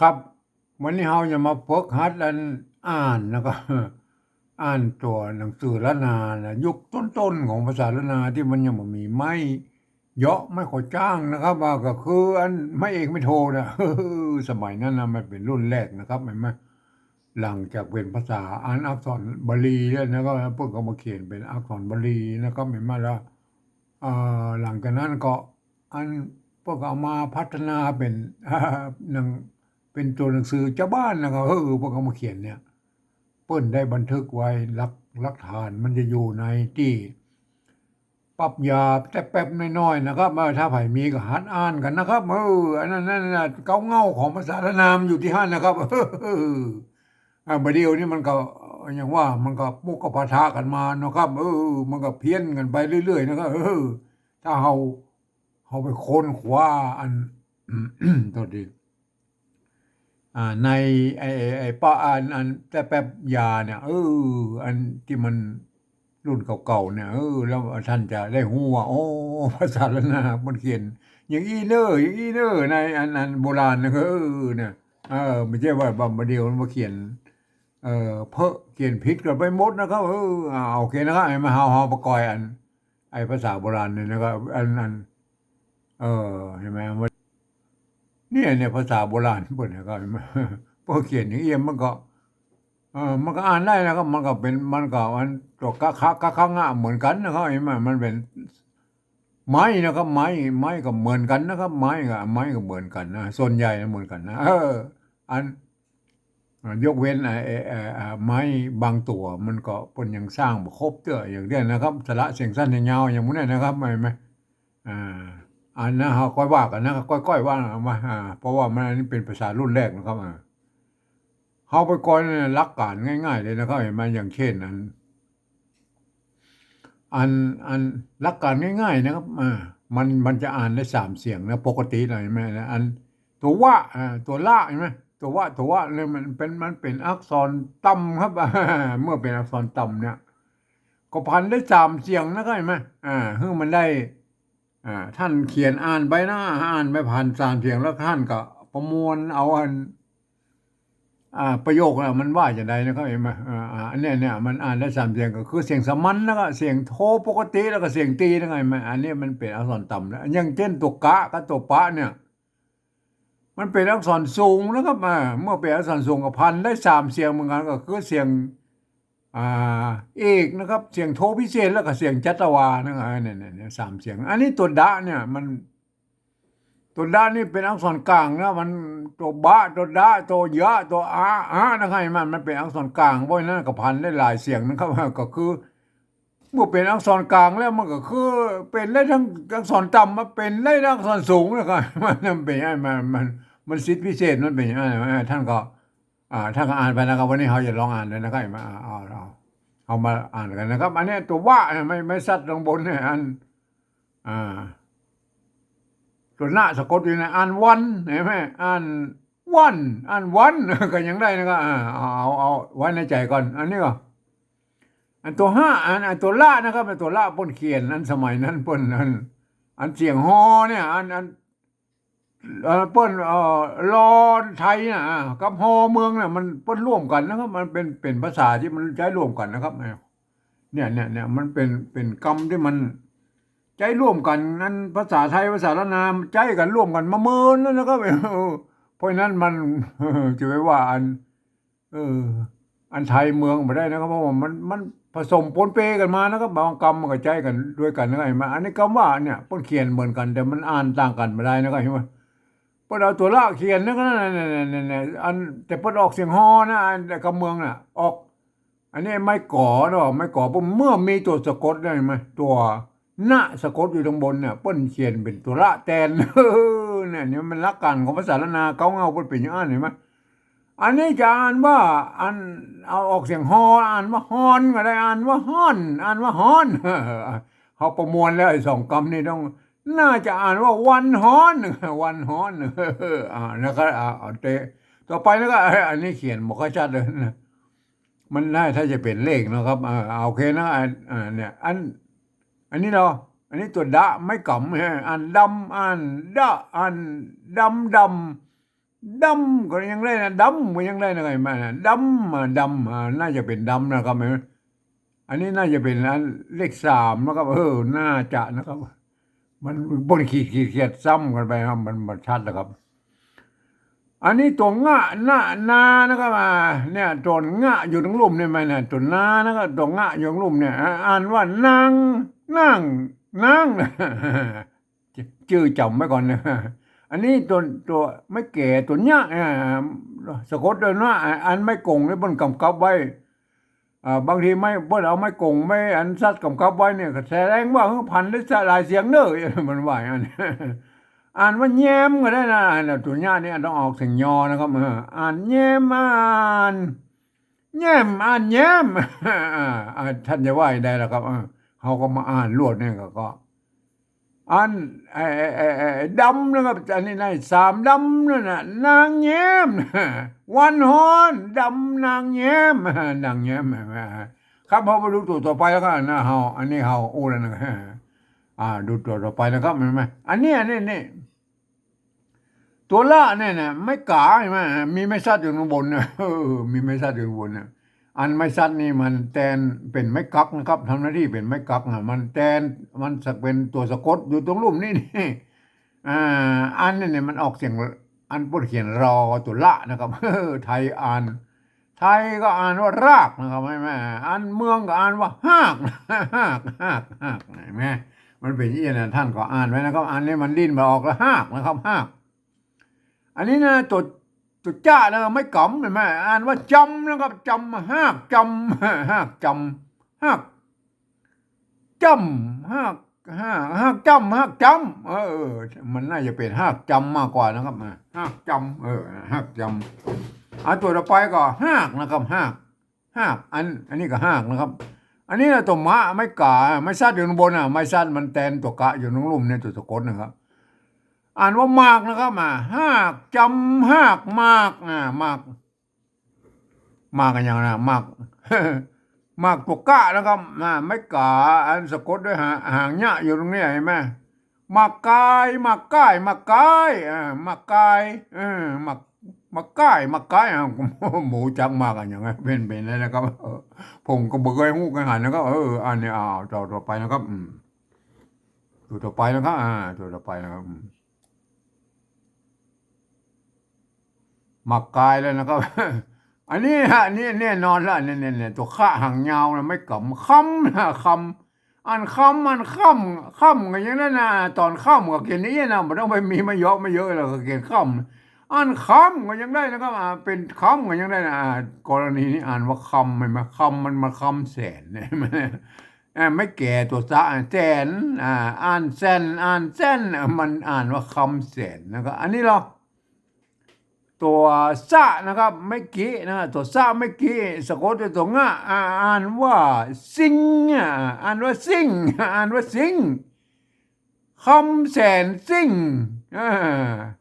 ครับวันนี้เราจะมาฝึกหัดอ่านแล้วก็อ่านตัวหนังสือล้านนานะยุคต้นๆของภาษาล้านนาที่มันยังไม่มีไม่เยาะไม่ขอจ้างนะครับว่าก็คืออันไม่เอกไม่โทนะสมัยนั้นนะมันเป็นรุ่นแรกนะครับเห็นไหมหลังจากเป็นภาษาอ่านอักษรบาลีแล้วนะครับพวกเขามาเขียนเป็นอักษรบาลีนะครับเห็นไหมแล้วหลังจากนั้นก็อันพวกเอามาพัฒนาเป็นหนัง เป็นตัวหนังสือเจ้าบ้านนะครับพวกเขามาเขียนเนี่ยเปิ้นได้บันทึกไว้หลักฐานมันจะอยู่ในที่ปรับยาแต่แป๊บน้อยๆนะครับถ้าไผมีก็หัดอ่านกันนะครับอันนั้นนั่นน่ะเก้าเง่าของภาษาละนามอยู่ที่ห้านนะครับบัดเดียวนี่มันก็อย่างว่ามันก็มุกก็ปะทะกันมาเนาะครับมันก็เพี้ยนกันไปเรื่อยๆนะครับถ้าเฮาไปค้นคว้าอันตัวดี ในไอ้ป้าอันแต่แป๊บยาเนี่ยอันที่มันรุ่นเก่าๆเนี่ยแล้วท่านจะได้ฮู้ว่าโอ้ภาษาละนามันเขียนอย่างอีเน้ออย่างอีเน้อในอันโบราณนะเนี่ยไม่ใช่ว่าบำเดียวมันมาเขียนเพ้อเขียนผิดกันไปหมดนะครับโอเคนะครับไอ้มาเฮาประกอยอันไอ้ภาษาโบราณเนี่ยนะครับอันเออเห็นไหม เนี่ยภาษาโบราณเพิ่นน่ะก็พอเขียนอย่างเอี่ยมมันก็มันก็อ่านได้นะครับมันตัวกะคะกะคะงะเหมือนกันนะครับเห็นไหมมันเป็นไม้นะครับไม้ก็เหมือนกันนะครับไม้ก็เหมือนกันนะส่วนใหญ่เหมือนกันนะอันยกเว้นไม้บางตัวมันก็เพิ่นยังสร้างบ่ครบเตื้ออย่างเนี้ยนะครับสระเสียงสั้นเสียงยาวอย่างพวกนี้นะครับเห็นไหมอ่า อันนะเราค่อยว่ากันนะค่อยๆว่ามาเพราะว่ามันอันนี้เป็นภาษารุ่นแรกนะครับเขาไปก่อนเนี่ยหลักการง่ายๆเลยนะครับเห็นไหมอย่างเช่นอันอันหลักการง่ายๆนะครับมันจะอ่านได้3 เสียงนะปกติเลยเห็นไหมนะตัวว่าตัวละเห็นไหมตัวว่าเลยมันเป็นอักษรต่ำครับเมื่อเป็นอักษรต่ำเนี่ยก็พันได้3 เสียงนะครับเห็นไหมคือมันได้ ท่านเขียนอ่านไปนะอ่านไปผ่าน3 เสียงแล้วท่านก็ประมวลเอาประโยคน่ะมันว่าอย่างไรนะครับเห็นไหมอันเนี้ยเนี่ยมันอ่านได้3 เสียงก็คือเสียงสามัญแล้วก็เสียงโทปกติแล้วก็เสียงตีนะไงมันอันนี้มันเป็นอักษรต่ำแล้วอย่างเช่นตัวกะกับตัวปะเนี่ยมันเป็นอักษรสูงนะครับเมื่อเป็นอักษรสูงกับพันได้3 เสียงเหมือนกันก็คือเสียงอ่าเอกนะครับเสียงโทพิเศษแล้วก็เสียงจัตวานะไงเนี่ย3 เสียงอันนี้ตัวดะเนี่ยมัน ตัวด้านนี่เป็นอักษรกลางนะมันตัวบะตัวดะตัวยะตัวนะครับมันเป็นอักษรกลางเพราะฉะนั้นก็พันได้หลายเสียงนะครับก็คือเมื่อเป็นอักษรกลางแล้วมันก็คือเป็นได้ทั้งอักษรต่ำมาเป็นได้ทั้งอักษรสูงนะครับมันเป็นไอ้มันสิทธิพิเศษมันเป็นอย่างนั้นท่านก็ท่านก็อ่านไปนะครับวันนี้เขาจะลองอ่านเลยนะครับมาเอามาอ่านกันนะครับอันนี้ตัวว่าไม่ซัดลงบนเนี่ยอ่า ตัวหน้าสะกดอยู่ในอ่านวันเห็นไหมอ่านวันก็ยังได้นะครับเอาไว้ในใจก่อนอันนี้ก็อันตัวห้าอันตัวละนะครับอันตัวละป้นเขียนอันสมัยนั้นป้นอันเสียงฮอเนี่ยอันเปิ้นรอไทยนะกับฮอเมืองเนี่ยมันเปิ้นร่วมกันนะครับมันเป็นภาษาที่มันใช้ร่วมกันนะครับเนี่ยมันเป็นคำที่มัน ใจร่วมกันนั้นภาษาไทยภาษาละนามใจกันร่วมกันมาเมินแล้วนะครับเพราะฉะนั้นมันจะไว้ว่าเอออันไทยเมืองไม่ได้นะครับเพราะว่ามันผสมปนเปกันมานะครับบางคำมันก็ใจกันด้วยกันนะครับเห็นไหมอันนี้คำว่าเนี่ยเพิ่นเขียนเหมือนกันแต่มันอ่านต่างกันไม่ได้นะครับเห็นไหมเพิ่นเอาตัวละเขียนนะครับเนี่ยอันแต่เพิ่นออกเสียงฮอนะอันแต่กับเมืองน่ะออกอันนี้ไม่ก่อเนาะไม่ก่อผมเมื่อมีตัวสะกดได้ไหมตัวณสะกดอยู่ตรงบนเนี่ยเปิ้นเขียนเป็นตัวละแตนเนี่ยมันหลักการของภาษาละนาเก้าเงาเปิ้นเป็นอย่างนั้นเห็นไหมอันนี้จะอ่านว่าอันเอาออกเสียงฮออ่านว่าฮอนก็ได้อ่านว่าฮอนอ่านว่าฮอนเขาประมวลแล้วไอ้2 คำนี่ต้องน่าจะอ่านว่าวันฮอนวันฮอนนะครับเตะต่อไปแล้วก็อันนี้เขียนบอกค่อยชัดเลยนะมันได้ถ้าจะเป็นเลขนะครับโอเคนะเนี่ยอันนี้เนาะอันนี้ตัวดะไม่กำอันดำอันดะอันดำ ดำก็ยังได้นะดำก็ยังได้นะไงมาดำดำน่าจะเป็นดำนะครับอันนี้น่าจะเป็นอันเลข3นะครับน่าจะนะครับ มันบนขีดซ้ำกันไปครับมันชัดนะครับ อันนี้ตัวงะหน้านานะครับเนี่ยตัวงะอยู่ตรงลุ่มเนี่ยไหมเนี่ยตัวนานะครับตัวงะอยู่ตรงลุ่มเนี่ยอ่านว่านางนางชื่อจำไว้ก่อนนะอันนี้ตัวไม่แก่ตัวเนี้ยสะกดด้วยนะอันไม่กงเลยบนกำกับไว้บางทีไม่บนเอาไม่กงไม่อันซัดกำกับไว้เนี่ยแสดงว่าพันได้หลายเสียงเนอะมันว่าอย่างนี้อ่านว่าแย้มก็ได้นะตัวเนี้ยนี่ต้องออกเสียงยอนะครับอ่านแย้มแย้มท่านจะว่าได้แล้วครับเขาก็มาอ่านรวดเนี่ยก็อันดำนะครับอันนี้ได้3ดำนั่นน่ะนางแย้มวันฮอนดำนางแย้มครับพอมาดูตัวต่อไปแล้วก็นะเฮาอันนี้เฮาโอ้แล้วนะดูตัวต่อไปนะครับเห็นไหมอันนี้นี่ตัวละเนี่ยนะไม่กาใช่ไหมมีไม่ซัดอยู่ข้างบนนะมีไม่ซัดอยู่ข้างบนนะอันไม่ซัดนี่มันแทนเป็นไม้กักนะครับทำหน้าที่เป็นไม้กักนะมันแทนมันสักเป็นตัวสะกดอยู่ตรงรูปนี่อันนี่เนี่ยมันออกเสียงอันพูดเขียนรอตัวละนะครับไทยอ่านไทยก็อ่านว่ารากนะครับไม่แม่อันเมืองก็อ่านว่าหากเห็นไหมมันเป็นอย่างนี้นะท่านก็อ่านไว้นะครับอันนี้มันดิ้นมาออกแล้วหากนะครับหากอันนี้นะตัวจ้านะไม่กำเห็นไหมอ่านว่าจำนะครับจำหากจำหากจำหากจำหากจำมันน่าจะเป็นหากจำมากกว่านะครับหากจำหากจำตัวต่อไปก็หากนะครับหากอันนี้ก็หากนะครับอันนี้นะตัวมะไม่กาไม่ซัดอยู่ข้างบนไม่ซัดมันแทนตัวกะอยู่ตรงลุ่มเนี่ยตัวสะกดนะครับอ่านว่ามากนะครับหากจำหากมากมากกันอย่างนะมากมากตัวกะนะครับไม่กาอันสะกดด้วยหางเนี้ยอยู่ตรงนี้เห็นไหมมากกายมากกายมากกายมากกายมากกายหมูจักมากกันอย่างเงี้ยเป็นเลยนะครับผมก็บอกให้หูกันหันนะครับอันนี้ต่อไปนะครับตัวต่อไปนะครับตัวต่อไปนะครับมากายเลยนะครับ อันนี้นี่แน่นอนละเนี่ยตัวข้าหางยาวนะไม่กำคำนะคำอันค่ำกันอย่างนั้นนะตอนค่ำก็เขียนนี้นะมันต้องไปมีไม่เยอะแล้วก็เขียนค่ำอันค่ำก็ยังได้นะครับเป็นค่ำก็ยังได้นะกรณีนี้อ่านว่าคำไม่มาคำมันมาคำแสนเนี่ยไม่แก่ตัวซะแสนอ่านแสนมันอ่านว่าคำแสนนะครับอันนี้เราตัวซะนะครับไม่กี้นะตัวซะไม่กี้สะกดตัวงะอ่านว่าซิงอ่านว่าซิงคำแสนซิง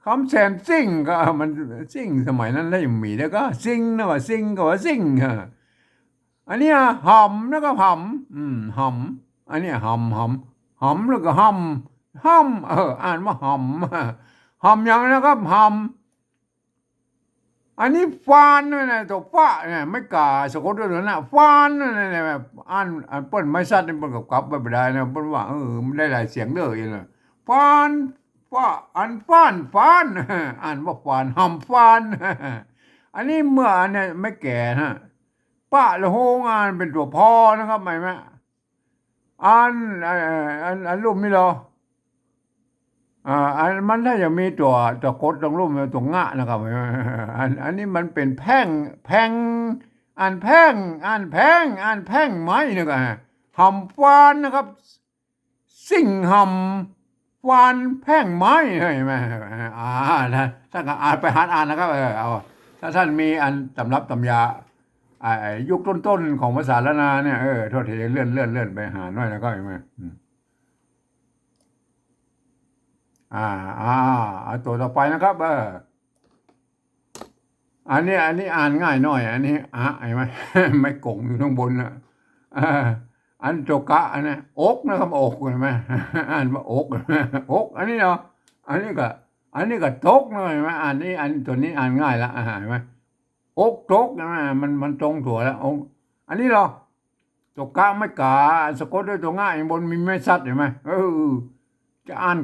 คำแสนซิงก็มันซิงสมัยนั้นได้มีแล้วก็ซิงนะว่าซิงก็ว่าซิงอันนี้หำแล้วก็หำอันนี้หำแล้วก็หำอ่านว่าหำอย่างนะครับหำอันนี้ฟานนะตัวฟ้าเนี่ยไม่กาสะกดด้วยนะฟานเนี่ยแบบอ่านเปิ้นไม่ชัดเปิ้นกับไม่ได้นะเปิ้นว่ามันได้หลายเสียงเด้ออย่างน่ะฟานฟ้าอันฟานอ่านว่าฟานหำฟานอันนี้เมื่อเนี่ยไม่แก่นะป้าละโหงานเป็นตัวพ่อนะครับหมายไหมอันรูปนี้เหรออันมันถ้าจะมีตัวกดตรงรูปตัวงะนะครับอันนี้มันเป็นแพ่งอ่านแพ่งไม้นะครับหำฟานนะครับสิ่งหำฟานแพ่งไม้เห็นไหมถ้าก็อ่านไปหาอ่านนะครับเอาถ้าท่านมีอันตำรับตำยายุคต้นๆของภาษาละนาเนี่ยโทษทีเลื่อนไปหาหน่อยแล้วก็เห็นไหมตัวต่อไปนะครับอันนี้อ่านง่ายหน่อยอันนี้เห็นไหมไม่กงอยู่ข้างบนนะอันโจกะอันนี้อกนะครับอกเห็นไหมอ่านว่าอกอันนี้เนาะอันนี้ก็ อันนี้ก็ตกนะเห็นไหมอันนี้อันตัวนี้อ่านง่ายละเห็นไหมอกตกนะมันตรงถั่วแล้วอกอันนี้เหรอตัวกะไม่กาสะกดด้วยตัวง่ายบนมีไม่ชัดเห็นไหมจะอ่าน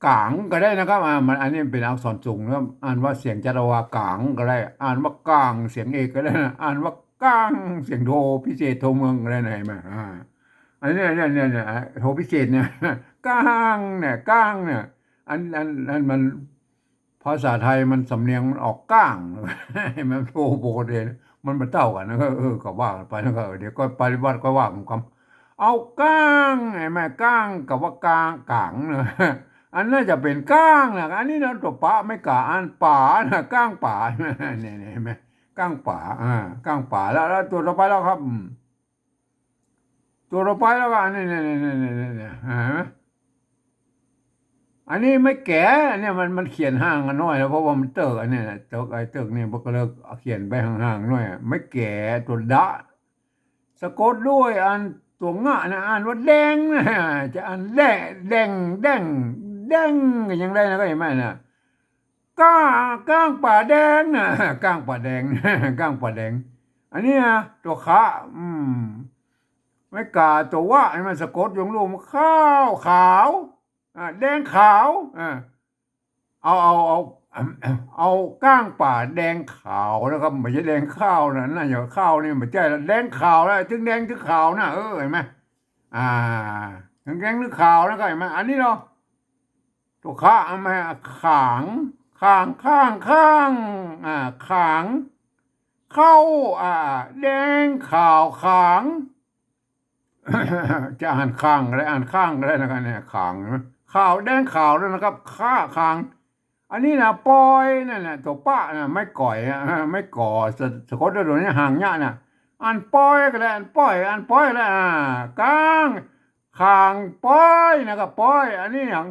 กางก็ได้นะครับมันอันนี้เป็นอักษรสูงนะครับอ่านว่าเสียงจารวากางก็ได้อ่านว่ากางเสียงเอกก็ได้นะอ่านว่ากางเสียงโทพิเศษโทเมืองก็ได้ไหนมาอันนี้เนี่ยโทพิเศษเนี่ยกางเนี่ยกางเนี่ยอันมันภาษาไทยมันสำเนียงมันออกก้างมันโทโบเดนมันมาเท่ากันนะก็ว่ากันไปนะก็เดี๋ยวก็ปฏิบัติก็ว่ากันคำเอาก้างไอ้แม่ก้างกับว่ากางกางนะอันน่าจะเป็นก้างนะอันนี้นะตัวป่าไม่กาอันป่านะก้างป่าเนี่ยเห็นไหมก้างป่าก้างป่าแล้วตัวต่อไปแล้วครับตัวต่อไปแล้วก็อันนี้เนี่ยอันนี้ไม่แก่เนี่ยมันเขียนห่างกันหน่อยแล้วเพราะว่ามันเติกอันนี้นะเติกไอ้เติกเนี่ยพวกก็เลิกเขียนไปห่างๆหน่อยไม่แก่ตัวดะสะกดด้วยอันตัวงะนะอ่านว่าแดงนะจะอ่านแดงยังได้นะก็เห็นไหมนะก้างป่าแดงนะก้างป่าแดงก้างป่าแดงอันนี้นะตัวขาไม่กาตัวว่าไอ้มันสะกดยงรวมข้าวขาวแดงขาวเอาก้างป่าแดงขาวนะครับไม่ใช่แดงข้าวนะน่าจะข้าวนี่ไม่ใช่แล้วแดงขาวแล้วถึงแดงถึงขาวนะเห็นไหมอ่าถึงแดงถึงขาวนะก็เห็นไหมอันนี้เนาะตัวข้าเอามาขางขางเข้าแดงขาวขางจะอ่านข้างก็ได้อ่านข้างก็ได้นะครับเนี่ยขางนะข่าวแดงข่าวด้วยนะครับข้าคางอันนี้นะปอยนั่นแหละตัวป้านะไม่ก่อยไม่ก่อสะกดด้วยตัวนี้ห่างเนี้ยนะอ่านปอยก็ได้อ่านปอยแล้วกลางคางปอยนะครับปอยอันนี้อย่าง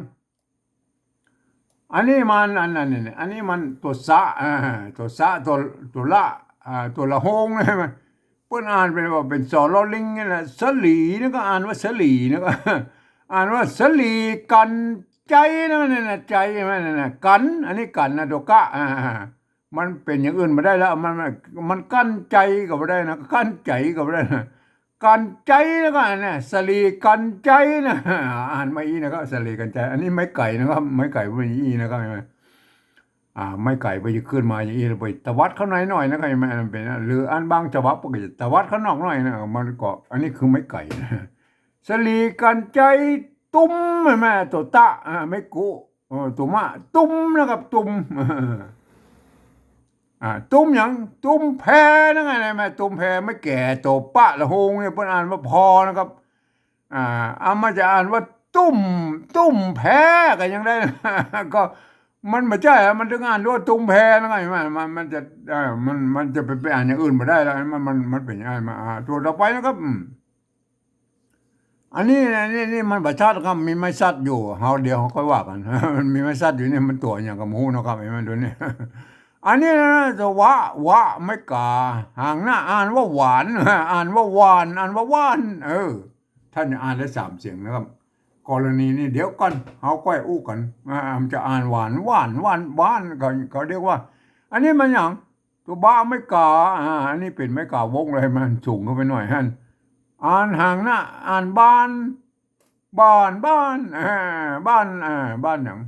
อันนี้มันอันนั้นเนี่ยอันนี้มันตัวสะตัวสะตัวละตัวละหงใช่ไหมเพิ่นอ่านเป็นว่าเป็นสอลอลิงนี่แหละสลีนี่ก็อ่านว่าสลีนะก็อ่านว่าสลีกันใจนะเนี่ยใจมันน่ะกันอันนี้กันนะตัวกะมันเป็นอย่างอื่นไม่ได้แล้วมันกั้นใจก็ไม่ได้นะกั้นใจก็ไม่ได้นะกันใจนะก็เนี่ยสลีกันใจนะอ่านมาอีนะครับสลีกันใจอันนี้ไม้ไก่นะครับไม้ไก่เป็นอีนะครับไม่ไก่ไปจะขึ้นมาอย่างนี้ไปตวัดข้างในหน่อยนะครับมันเป็นหรืออันบางฉบับปกติตวัดข้างนอกหน่อยนะมันก็อันนี้คือไม่ไก่นะสลีกันใจตุ้มแม่ตัวตะไม่กูตัวมะตุ้มนะครับตุ้มตุ้มอย่างตุ้มแพนั่นไงแม่ตุ้มแพไม่แก่ตัวปะละหงเนี่ยเพิ่นอ่านว่าพอนะครับเอามาจะอ่านว่าตุ้มแพก็ยังได้ก็มันไม่ใช่มันถึงอ่านว่าตุ้มแพนั่นไงมันจะมันจะไปอ่านอย่างอื่นไม่ได้แล้วมันเป็นยังไงมาตัวต่อไปนะครับอันนี้มันประชาติครับมีไม่ชัดอยู่เฮาเดียวเขาค่อยว่ากันมันมีไม่ชัดอยู่นี่มันตัวอย่างกับหมูนะครับไอ้มันตัวนี้อันนี้นะจะวะไม่กาห่างหน้าอ่านว่าหวานอ่านว่าหวานอ่านว่าหวานท่านอ่านได้3 เสียงนะครับกรณีนี้เดี๋ยวก่อนเฮาค่อยอู้กันมันจะอ่านหวานเขาเรียกว่าอันนี้มันอย่างตัวบ้าไม่กาอันนี้เป็นไม่กาวงเลยมันสูงเข้าไปหน่อยฮั่นอ่านห่างหน้าอ่านบ้านบ้านอย่าง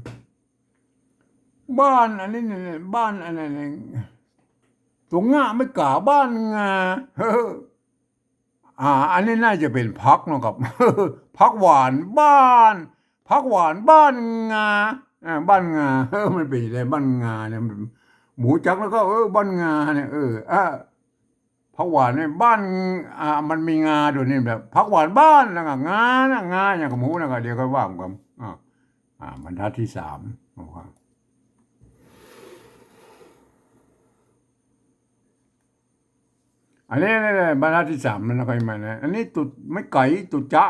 บ้านอันนี้เนี่ยบ้านอันนี้ตัวง่าไม่กาบ้านงาอันนี้น่าจะเป็นพักนะครับพักหวานบ้านพักหวานบ้านงาบ้านงามันเป็นอะไรบ้านงาเนี่ยหมูจักแล้วก็บ้านงาเนี่ยผักหวานเนี่ยบ้านมันมีงาด้วยนี่แบบผักหวานบ้านแล้วก็งาอย่างกับหมูนะก็เดี๋ยวก็ว่างกันบรรทัดที่3อันนี้บรรทัดที่3มันอะไรมาเนี่ยอันนี้ตุดไม่ไก่ตุดจะ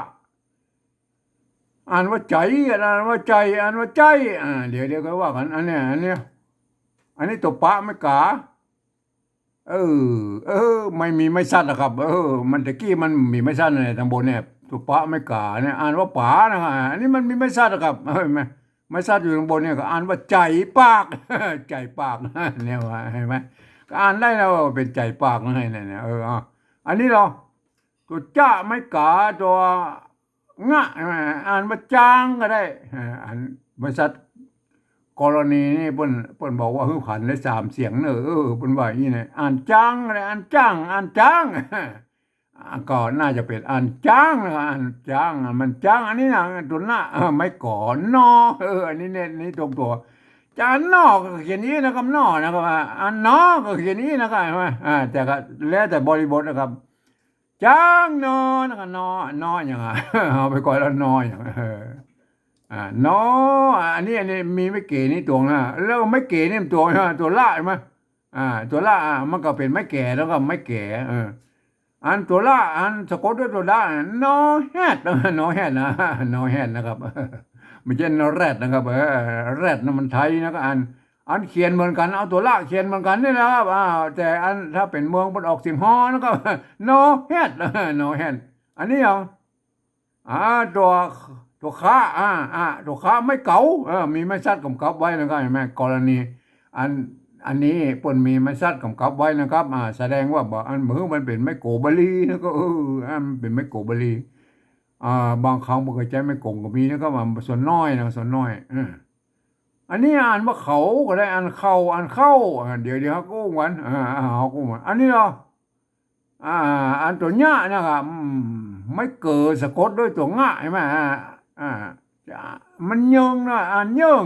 อ่านว่าใจอ่านว่าใจอ่านว่าใจเดี๋ยวก็ว่ากันอันนี้ตัวปะไม่กาไม่มีไม่สั้นนะครับมันตะกี้มันมีไม่สั้นในตำบลเนี่ยตัวปะไม่กาเนี่ยอ่านว่าป๋านะอันนี้มันมีไม่สั้นนะครับเห็นไหม ไม่ซัดอยู่ข้างบนเนี่ยก็อ่านว่าใจปาก ใจปาก เนี่ยว่าเห็นไหมก็อ่านได้แล้วว่าเป็นใจปากนะเนี่ยอันนี้เราตัวจ้าไม่กาตัวงะอ่านว่าจางก็ได้อ่านบริษัทกรณีนี่เปิ้นบอกว่าฮือขันได้3 เสียงเนอะเปิ้นว่าอย่างนี้เนี่ยอ่านจางอะไรอ่านจ้างอ่านจ้าง ก็น่าจะเป็นอ่านจ้างนะครับอ่านจ้างมันจ้างอันนี้นะตัวหน้าไม่ก่อนนออันนี้เนี่ยนี่ตรงตัวจานนอกก็เขียนนี้นะครับนอนะครับอันนอก็เขียนนี้นะครับแต่ก็แล้วแต่บริบทนะครับจ้างนอนะครับนออย่างเอาไปก่อนแล้วนออย่างนออันนี้มีไม่เก๋นี่ตัวนะแล้วไม่เก๋นี่มันตัวละใช่ไหมตัวละมันก็เป็นไม่แก่แล้วก็ไม่แก่อันตัวละอันสะกดด้วยตัวละนอแฮดนอแฮดนะนอแฮดนะครับไม่ใช่นอแรดนะครับแรดนั่นมันไทยนะก็อันเขียนเหมือนกันเอาตัวละเขียนเหมือนกันนี่นะครับแต่อันถ้าเป็นเมืองมันออกเสียงฮอนะครับนอแฮดนอแฮดอันนี้ตัวค้าตัวค้าไม่เก๋ามีไม่ชัดกำกับไว้นะครับเห็นไหมกรณีอันนี้เปิ้นมีไม่ชัดกำกับไว้นะครับแสดงว่าอันมือมันเป็นไม้โกบลีนะก็มันเป็นไม้โกบลีบางครั้งมันก็ใช้ไม้กงก็มีนะครับส่วนน้อยนะส่วนน้อยอันนี้อ่านว่าเขาก็ได้อ่านเข้าเดี๋ยวกูวันเขากูวันอันนี้เหรออันตัวเนี้ยนะครับไม่เกิดสะกดด้วยตัวง่ะใช่ไหมมันเยิงนะอ่านเยิง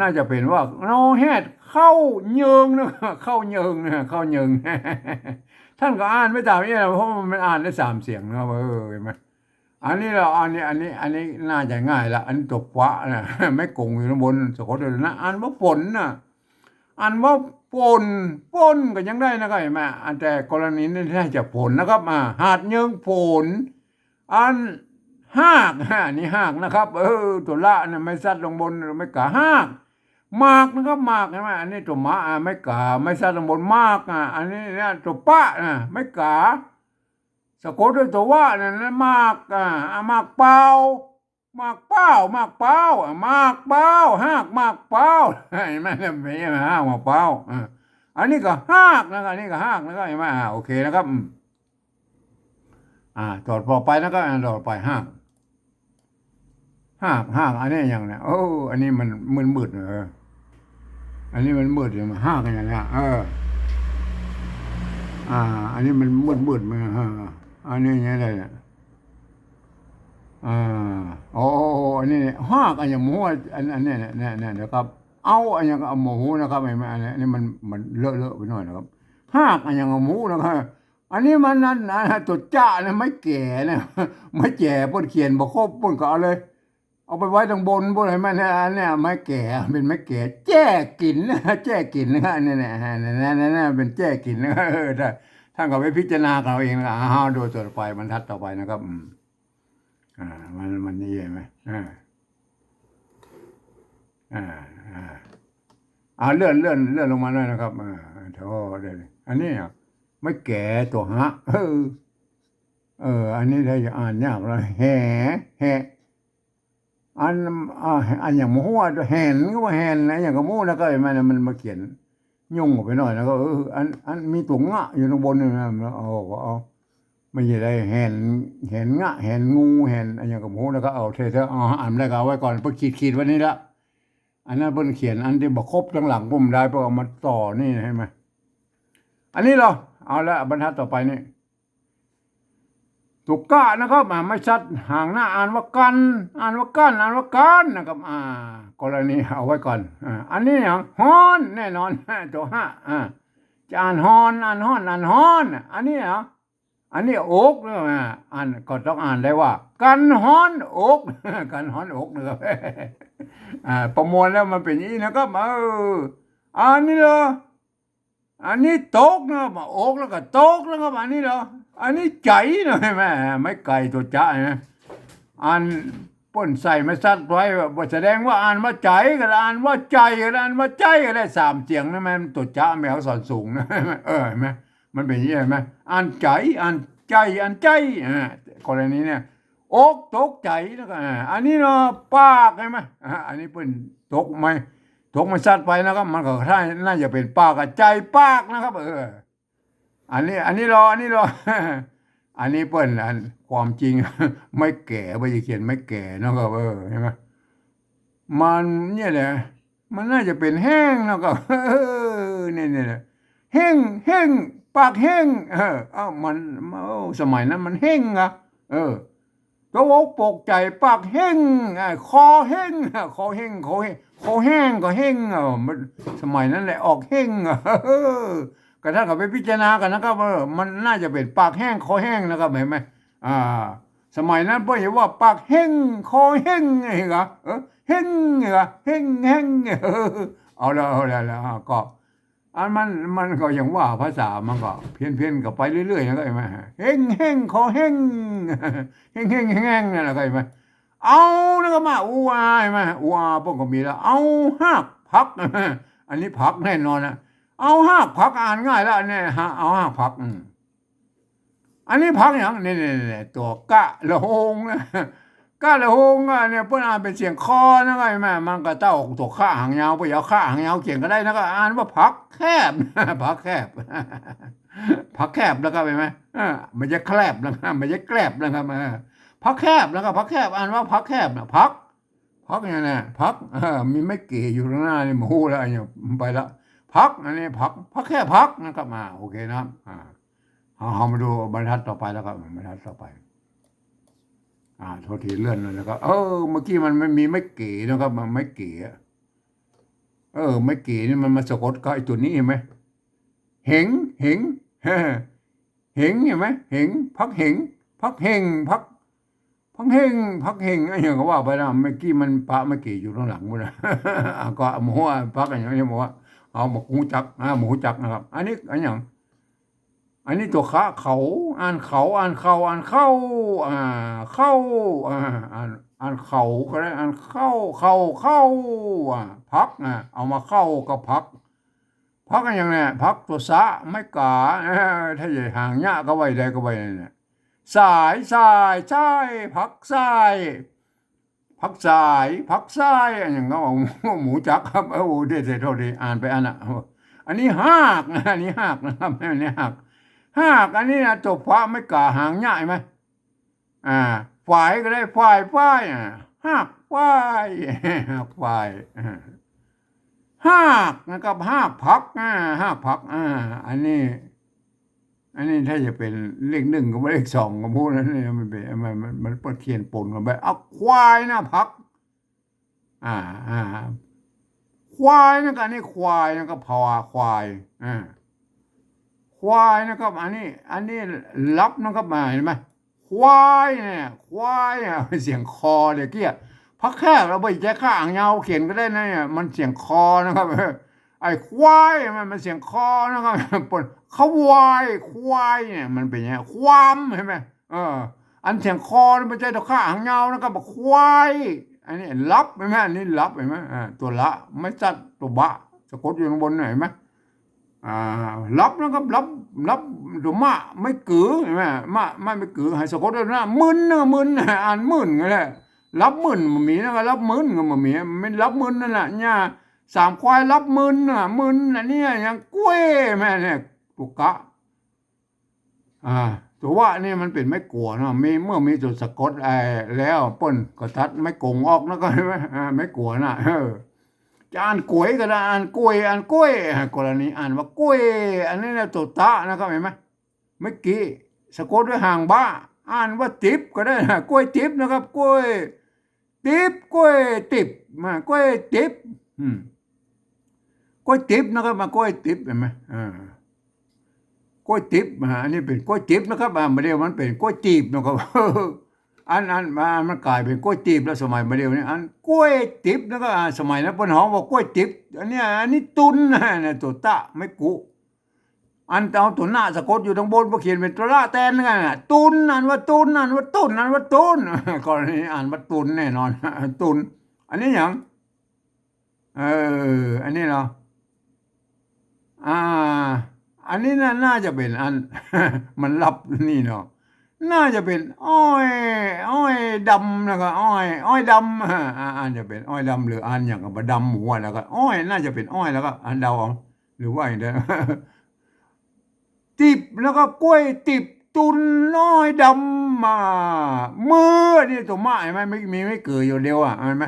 น่าจะเป็นว่าโนแฮดเข้าเยิงนะเข้าเยิงท่านก็อ่านไม่ตามนี้นะเพราะมันอ่านได้3 เสียงนะครับเห็นไหมอันนี้น่าจะง่ายละอันนี้ตกฟ้านะไม่กงอยู่ข้างบนสะกดเลยนะอ่านว่าฝนนะอ่านว่าฝนก็ยังได้นะครับเห็นไหมแต่กรณีนี้น่าจะฝนนะครับหาดเยิงฝนอันหากนี่หากนะครับตัวละเนี่ยไม่ซัดลงบนไม่กะหากมากนะครับมากใช่ไหมอันนี้ตัวมะไม่กะไม่ซัดลงบนมากอันนี้เนี่ยตัวปะไม่กะสะกดด้วยตัวว่าเนี่ยมากมากเปล่ามากเป้ามากเป้ามากเป้าหากมากเป้าเห็นไหมเนี่ยไม่ใช่หากมากเป้าอันนี้ก็หากนะครับอันนี้ก็หากนะครับเห็นไหมโอเคนะครับต่อไปนะครับต่อไปหากอันนี้อย่างเนี้ยอันนี้มันมืดอันนี้มันมืดอย่างห้ากันอย่างเนี้ยอันนี้มันมืดมันอันนี้อย่างไรเนี่ยอันนี้ห้ากันอย่างหมูอันนี้เนี่ยนะครับเอาอันอย่างเอาหมูนะครับไอ้อันนี้มันเลอะไปหน่อยนะครับห้ากันอย่างหมูนะครับอันนี้มันนั่นตัวจ้าเนี่ยไม่แก่เนี่ยไม่แก่ป้นเขียนบอกครบป้นก็เอาเลยเอาไปไว้ตรงบนอะไรไหมเนี่ยไม้แก่เป็นไม้แก่แจ้กินแจ้กินนะเนี่ยเป็นแจ้กินนะท่านก็ไปพิจารณาเราเองนะดูต่อไปบรรทัดต่อไปนะครับมันนี่ไหมเลื่อนลงมาหน่อยนะครับเท่าเดี๋ยวอันนี้ไม่แก่ตัวฮะอันนี้ได้จะอ่านยากเลยแห่อันอย่างหมูแห่นก็ว่าแห่นนะอย่างกระมูนะก็มันมาเขียนยุ่งออกไปหน่อยนะก็อันมีตัวงะอยู่ตรงบนนี่นะเอาไม่ใช่ได้แห่นงะแห่นงูแห่นอย่างกระมูแล้วก็เอาเธออ่านได้ก็เอาไว้ก่อนเพื่อขีดวันนี้ละอันนั้นเพิ่นเขียนอันที่บอกครบทั้งหลังผมได้เพื่อเอามาต่อนี่ใช่ไหมอันนี้เราเอาละบรรทัดต่อไปนี่ตุกกะนะครับไม่ชัดห่างหน้าอ่านว่ากันนะครับกรณีเอาไว้ก่อนอันนี้อย่างฮอนแน่นอนตัวห้าจะอ่านฮอนอันนี้เหรออันนี้อกนะก็ต้องอ่านได้ว่ากันฮอนอกกันฮอนอกนะครับประมวลแล้วมันเป็นอย่างนี้นะครับอันนี้เหรออันนี้โต๊ะนะอกแล้วก็โต๊ะแล้วก็อันนี้เหรออันนี้ใจนะแม่ไม่ไก่ตัวจ้านะอ่านป้นใส่ไม่ซัดไว้แสดงว่าอ่านว่าใจก็อ่านว่าใจก็อ่านว่าใจก็ได้3 เสียงนะแม่ตัวจ้าแมวสอนสูงนะเห็นไหมมันเป็นอย่างนี้เห็นไหมอ่านใจกรณีเนี่ย อกตกใจแล้วก็อันนี้เนาะปากใช่ไหมอันนี้เป็นตกไหมตกมันสัตว์ไปนะครับมันก็น่าจะเป็นปากกับใจปากนะครับอันนี้รออันนี้รออันนี้เปิ้นอันความจริงไม่แก่ไม่จะเขียนไม่แก่นะครับใช่ไหมมันเนี่ยแหละมันน่าจะเป็นแห้งนะครับเนี่ยแห้งแห้งปากแห้งมันสมัยนั้นมันแห้งอะก็วกปกใจปากแห้งคอแห้งคอแห้งคอแห้งก็แห้งมันสมัยนั้นแหละออกแห้งก็ถ้ากับไปพิจารณากันนะครับมันน่าจะเป็นปากแห้งคอแห้งนะครับเห็นไหมสมัยนั้นเพื่อนว่าปากแห้งคอแห้งเหรอแห้งเหรอแห้งเอาแล้วก็มันก็อย่างว่าภาษามันก็เพี้ยนก็ไปเรื่อยๆนะก็เห็นไหมแห้งคอแห้งแห้งนั่นแหละก็เห็นไหมเอาแล้วก็มาอูอาใช่ไหมอูอาพวกก็มีแล้วเอาหักพักอันนี้พักแน่นอนนะเอาหักพักอ่านง่ายแล้วเนี่ยเอาหักพักอันนี้พักอย่างนี่ตัวกะละหงนะกะละหงเนี่ยเพื่อนอ่านเป็นเสียงคอนะก็แม่มันก็เต้าตัวข้าหางยาวไปเอาข้าหางยาวเขียนก็ได้นะก็อ่านว่าพักแคบพักแคบพักแคบแล้วก็ไปไหมมันจะแคบแล้วมันจะแกลบนะครับพักแคบแล้วก็พักแคบอ่านว่าพักแคบนะพักอย่างนี้พักมีไม่เก๋อยู่ข้างหน้านี่หมูแล้วเนี่ยไปแล้วพักอันนี้พักแค่พักนะครับโอเคนะครับเอามาดูบรรทัดต่อไปแล้วครับบรรทัดต่อไปโทษทีเลื่อนเลยนะครับเมื่อกี้มันไม่มีไม่เก๋นะครับมันไม่เก๋ไม่เก๋นี่มันมาสะกดก็ไอตัวนี้เห็นไหมเหงเหงเห็นไหมเหงพักเหงพักเหงพักเฮงไอ้อย่างก็ว่าไปนะเมื่อกี้มันปะไม่เก๋อยู่ข้างหลังมั้งนะก็หมูพักอย่างนี้บอกว่าเอาหมูจักหมูจักนะครับอันนี้อันนี้ตัวขาเขาอ่านเขาเข้าอ่านเขาก็ได้อ่านเข้าพักเอามาเข้าก็พักกันอย่างเนี้ยพักตัวสะไม่กาถ้าใหญ่ห่างเนี้ยก็ไว้ได้ก็ไว้เนี่ยสายพักสายอย่างก็หมูจักครับเด็ดเท่าดีอ่านไปอันนี้หากนะครับอันนี้หากอันนี้นะตัวฟ้าไม่กาหางใหญ่ไหมฝ่ายก็ได้ฝ่ายหากฝ่ายนะครับหากพักอันนี้ถ้าจะเป็นเลขหนึ่งก็ไม่เลขสองก็พูดนั่นเนี่ยมันเป็นมันเขียนปนกันไปเอาควายนะพักควายนะครับนี่ควายนะครับพอควายควายนะครับอันนี้รับนะครับมาเห็นไหมควายเนี่ยเสียงคอเดี๋ยวกี้พักแค่เราไปแจ้ข้างเงาเขียนก็ได้นะเนี่ยมันเสียงคอนะครับไอ้ควายมันเสียงคอนะครับปนเขาควายเนี่ยมันเป็นยังไงความเห็นไหมอันเสียงคอมันใจตัวข้างเงานะครับบอกควายอันนี้รับเห็นไหมอันนี้รับเห็นไหมตัวละไม่จัดตัวบะสะกดอยู่ข้างบนเห็นไหมรับนะครับรับตัวมะไม่กือเห็นไหมไม่กือให้สะกดด้วยนะมึนอ่านมึนไงแหละรับมึนมันมีนะครับรับมึนก็มันมีไม่รับมึนนั่นแหละเนี่ยสามควายรับมึนอันนี้อย่างกล้วยแม่เนี่ยตุกะตัวว่านี่มันเป็นไม่กลัวเนาะเมื่อมีจุดสะกดแล้วป้นก็ทัดไม่โกงออกนะก็ใช่ไหมไม่กลัวนะจะอ่านกล้วยก็ได้อ่านกล้วยกรณีอ่านว่ากล้วยอันนี้นะตัวตะนะครับเห็นไหมเมื่อกี้สะกดด้วยห่างบ้าอ่านว่าติ๊บก็ได้นะกล้วยติ๊บนะครับกล้วยติ๊บกล้วยติ๊บกล้วยติ๊บกล้วยติ๊บนะครับมากล้วยติ๊บเห็นไหมกล้วยติ๊บอันนี้เป็นกล้วยติ๊บนะครับมาเดียวมันเป็นกล้วยจีบนะครับมันกลายเป็นกล้วยจีบแล้วสมัยมาเดียวนี้กล้วยติ๊บแล้วก็สมัยนั้นปนหอมบอกกล้วยติ๊บอันนี้ตุนนะตัวตะไม่กุเอาตัวหน้าสะกดอยู่ตรงบนเขียนเป็นตัวละแตนไงตุนว่าตุนกรณีอ่านว่าตุนแน่นอนตุนอันนี้อย่างอันนี้เนาะอันนี้น่าจะเป็นมันรับนี่เนาะ น่าจะเป็นอ้อยดำนะครับอ้อยดำอ่านจะเป็นอ้อยดำหรืออ่านอย่างกับดำหมูแล้วก็อ้อยน่าจะเป็นอ้อยแล้วก็อันเดาเอาหรือว่าอย่างไรติบแล้วก็กล้วยติบตุนน้อยดำมามือนี่ตัวมาเห็นไหมไม่มีไม่เกิดอยู่เดียวเห็นไหม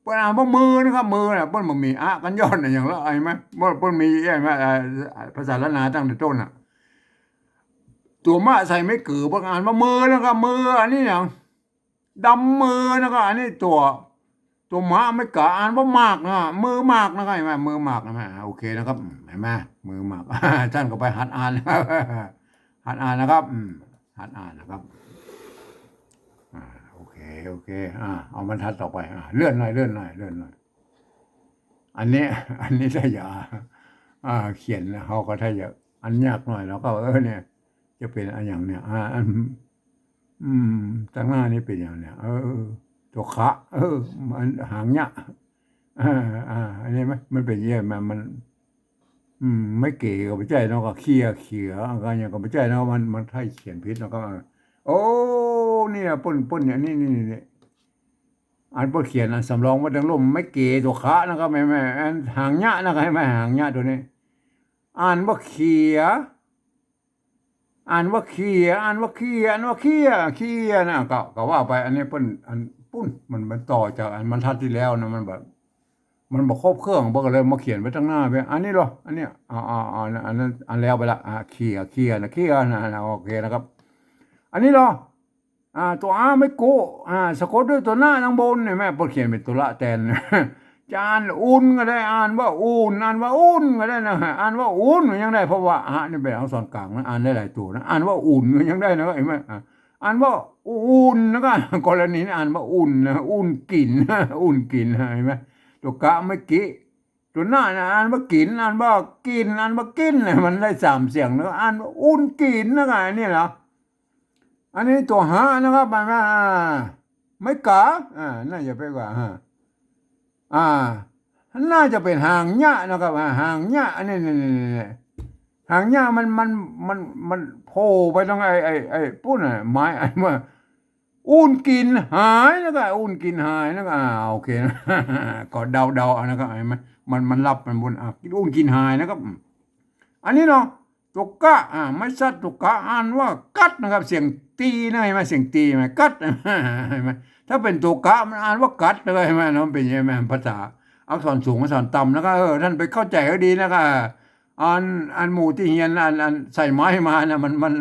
เปิ้นอ่านว่ามือนะครับมือน่ะเปิ้นบ่มีอะกันย้อนอย่างละเห็นไหมเปิ้นมีใช่ไหมภาษาล้านนาตั้งแต่ต้นตัวมาใส่ไม่เกิดเปิ้นอ่านว่ามือนะครับมืออันนี้อย่างดำมือนะครับอันนี้ตัวม้าไม่กะอ่านว่ามากมือมากนะครับเห็นไหมมือมากนะแม่โอเคนะครับเห็นไหมมือมากท่านก็ไปหัดอ่านหัดอ่านนะครับหัดอ่านนะครับโอเคเอาบรรทัดต่อไปเลื่อนหน่อยอันนี้ถ้าอย่าเขียนแล้วเขาก็ถ้าอย่าอันยากหน่อยแล้วก็เนี่ยจะเป็นอันอย่างเนี่ยอันตั้งหน้านี่เป็นอย่างเนี่ยตัวขะมันหางเนี่ยอันนี้ไหมมันเป็นเยี่ยมมันไม่เก๋กับไม่ใจเนาะก็เขี่ยอะไรอย่างกับไม่ใจเนาะมันให้เขียนพิษเนาะก็โอ้เนี่ยป้นอย่างนี้อันป้นเขียนอันสำรองว่าดังลมไม่เก๋ตัวขะนะครับไม่อันหางเนี่ยนะครับให้ไหมหางเนี่ยตัวนี้อ่านว่าเขียนะก็ว่าไปอันนี้เปิ้นอันปุ้นมันต่อจากอันบรรทัดที่แล้วนะมันแบบมันบอกครบเครื่องบอกเลยมาเขียนไว้ตั้งหน้าไปอันนี้เหรออันเนี้ยอันนั้นอันแล้วไปละเคลียร์นะโอเคนะครับอันนี้เหรอตัวไม่โกสะกดด้วยตัวหน้าทางบนเนี่ยแม่เปิ้นเขียนเป็นตัวละแทนจานอุ่นก็ได้อ่านว่าอุ่นก็ได้นะอ่านว่าอุ่นยังได้เพราะว่านี่เป็นอักษรกลางนะอ่านได้หลายตัวนะอ่านว่าอุ่นยังได้นะเห็นไหมอ่านว่าอุ่นนะก็กรณีนี้อ่านว่าอุ่นนะอุ่นกินเห็นไหมตัวกะไม่กี้ตัวหน้านะอ่านว่ากินอ่านว่ากินมันได้3 เสียงแล้วอ่านว่าอุ่นกินนะไงนี่เหรออันนี้ตัวหานะครับไม่กะน่าจะไปกว่าน่าจะเป็นหางหญ้านะครับหางหญ้าอันนี้หางหญ้ามันโผล่ไปตรงไอ้ปุ้นไม้อันว่าอุ่นกินหายนะครับอุ่นกินหายนะครับโอเคนะก็เดานะครับเห็นไหมมันรับมันบนอุ่นกินหายนะครับอันนี้เนาะตุกกะไม่ชัดตุกกะอ่านว่ากัดนะครับเสียงตีนะเห็นไหมเสียงตีไหมกัดเห็นไหมถ้าเป็นตุกกะมันอ่านว่ากัดเลยเห็นไหมเนาะเป็นยังไงภาษาอักษรสูงอักษรต่ำแล้วก็ท่านไปเข้าใจให้ดีนะครับอันหมู่ที่เฮียนอันใส่ไม้มานะมัน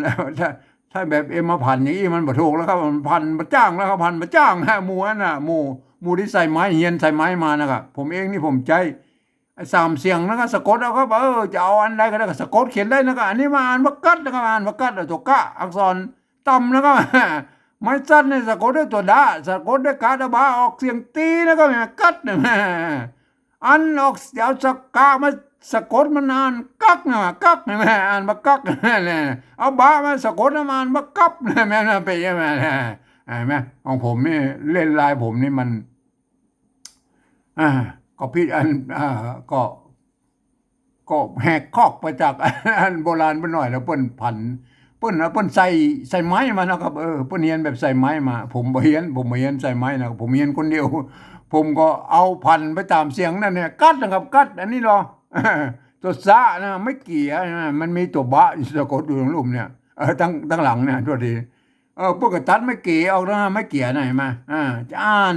ถ้าแบบมาพันอย่างนี้มันบ่ถูกแล้วครับมันพันมาจ้างแล้วครับพันมาจ้างหมู่นั่นน่ะหมู่ที่ใส่ไม้เฮียนใส่ไม้มานะครับผมเองนี่ผมใจ3 เสียงนะครับสะกดเอาครับจะเอาอันใดก็ได้สะกดเขียนได้นะครับอันนี้มาอ่านว่ากัดนะครับอ่านว่ากัดตัวกะอักษรต่ำนะครับไม่สั้นเนี่ยสะกดด้วยตัวดาสะกดด้วยกาดาบาออกเสียงตีนะครับกัดเนี่ยอันออกเดี๋ยวสกามาสะกดมันอ่านกักนะกักเนี่ยอ่านว่ากักเนี่ยเอาบามาสะกดมันอ่านว่ากับเนี่ยแม่น่ะไปยังไงเห็นไหมของผมนี่เล่นลายผมนี่มันก็พี่ก็แหกคอกไปจากอันโบราณไปหน่อยแล้วเปิ้นใส่ไม้มานะครับเปิ้นเฮียนแบบใส่ไม้มาผมบ่เฮียนใส่ไม้นะผมเฮียนคนเดียวผมก็เอาพันไปตามเสียงนั่นเนี่ยกัดนะครับกัดอันนี้เหรอตัวซะนะไม่เกี่ยมันมีตัวบะสะกดอยู่ตรงรูปเนี่ยตั้งหลังเนี่ยตัวทีพวกกระตัดไม่เกี่ยออกนะไม่เกี่ยไหนมาจะอ่าน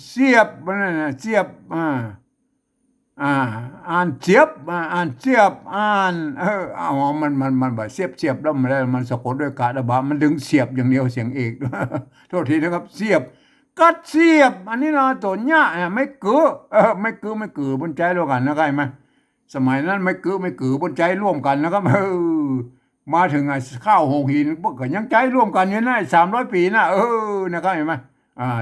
เสียบมันน่ะเสียบอ่านเสียบมันแบบเสียบแล้วมันสะกดด้วยกาดบะมันดึงเสียบอย่างเดียวเสียงเอกโทษทีนะครับเสียบกัดเสียบอันนี้นะตัวเนี้ยไม่เกือบนใจร่วมกันนะครับไหมสมัยนั้นไม่เกือบนใจร่วมกันนะครับมาถึงข้าวหงหินพวกก็ยังใจร่วมกันอยู่นะ300 ปีนะนะครับเห็นไหม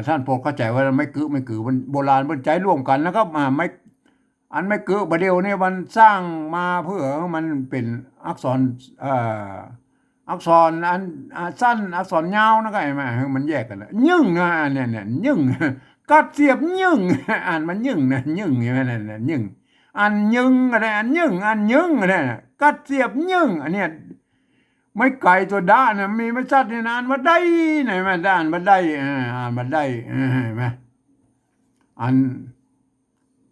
ท่านโปรดเข้าใจว่าไม่กือบนโบราณบนใจร่วมกันนะครับไม่เกือบเดียวเนี่ยมันสร้างมาเพื่อมันเป็นอักษรอักษรอันสั้นอักษรยาวนะครับเห็นไหมมันแยกกันแล้วยึ่งเนี่ยยึ่งกัดเสียบยึ่งอ่านมันยึ่งนะยึ่งใช่ไหมนั่นยึ่งอันยึ่งอะไรอันยึ่งอะไรกัดเสียบยึ่งอันเนี้ย ไม่ไก่ตัวด้านนะมีไม่ชัดในนานมาได้ไหนมาด้านมาได้อ่านมาได้เห็นไหมอัน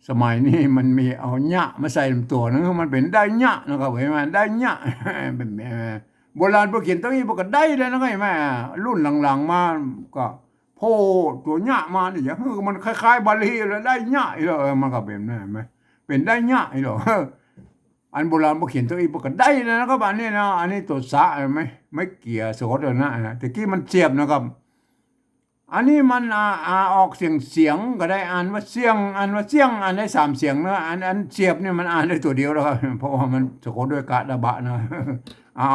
สมัยนี้มันมีเอาหญ้ามาใส่ตัวนึงมันเป็นได้หญ้านะครับเห็นไหมได้หญ้าเป็นโบราณพวกเขียนตัวนี้พวกก็ได้เลยนะเห็นไหมรุ่นหลังๆมาก็โพตัวหญ้ามาเนี่ยมันคล้ายๆบาลีเลยได้หญ้าอีหรอมันก็เป็นไหมเป็นได้หญ้าอีหรออันโบราณพวกเขียนตัวนี้พวกก็ได้เลยนะครับอันนี้นะอันนี้ตัวสะไม่เกี่ยสกดเลยนะแต่กี้มันเจียบนะครับอันนี้มันออกเสียงก็ได้อ่านว่าเสียงอ่านว่าเสียงอ่านได้3เสียงนะอันเสียบนี่มันอ่านได้ตัวเดียวแล้วครับเพราะว่ามันสะกดด้วยกะระบะนะ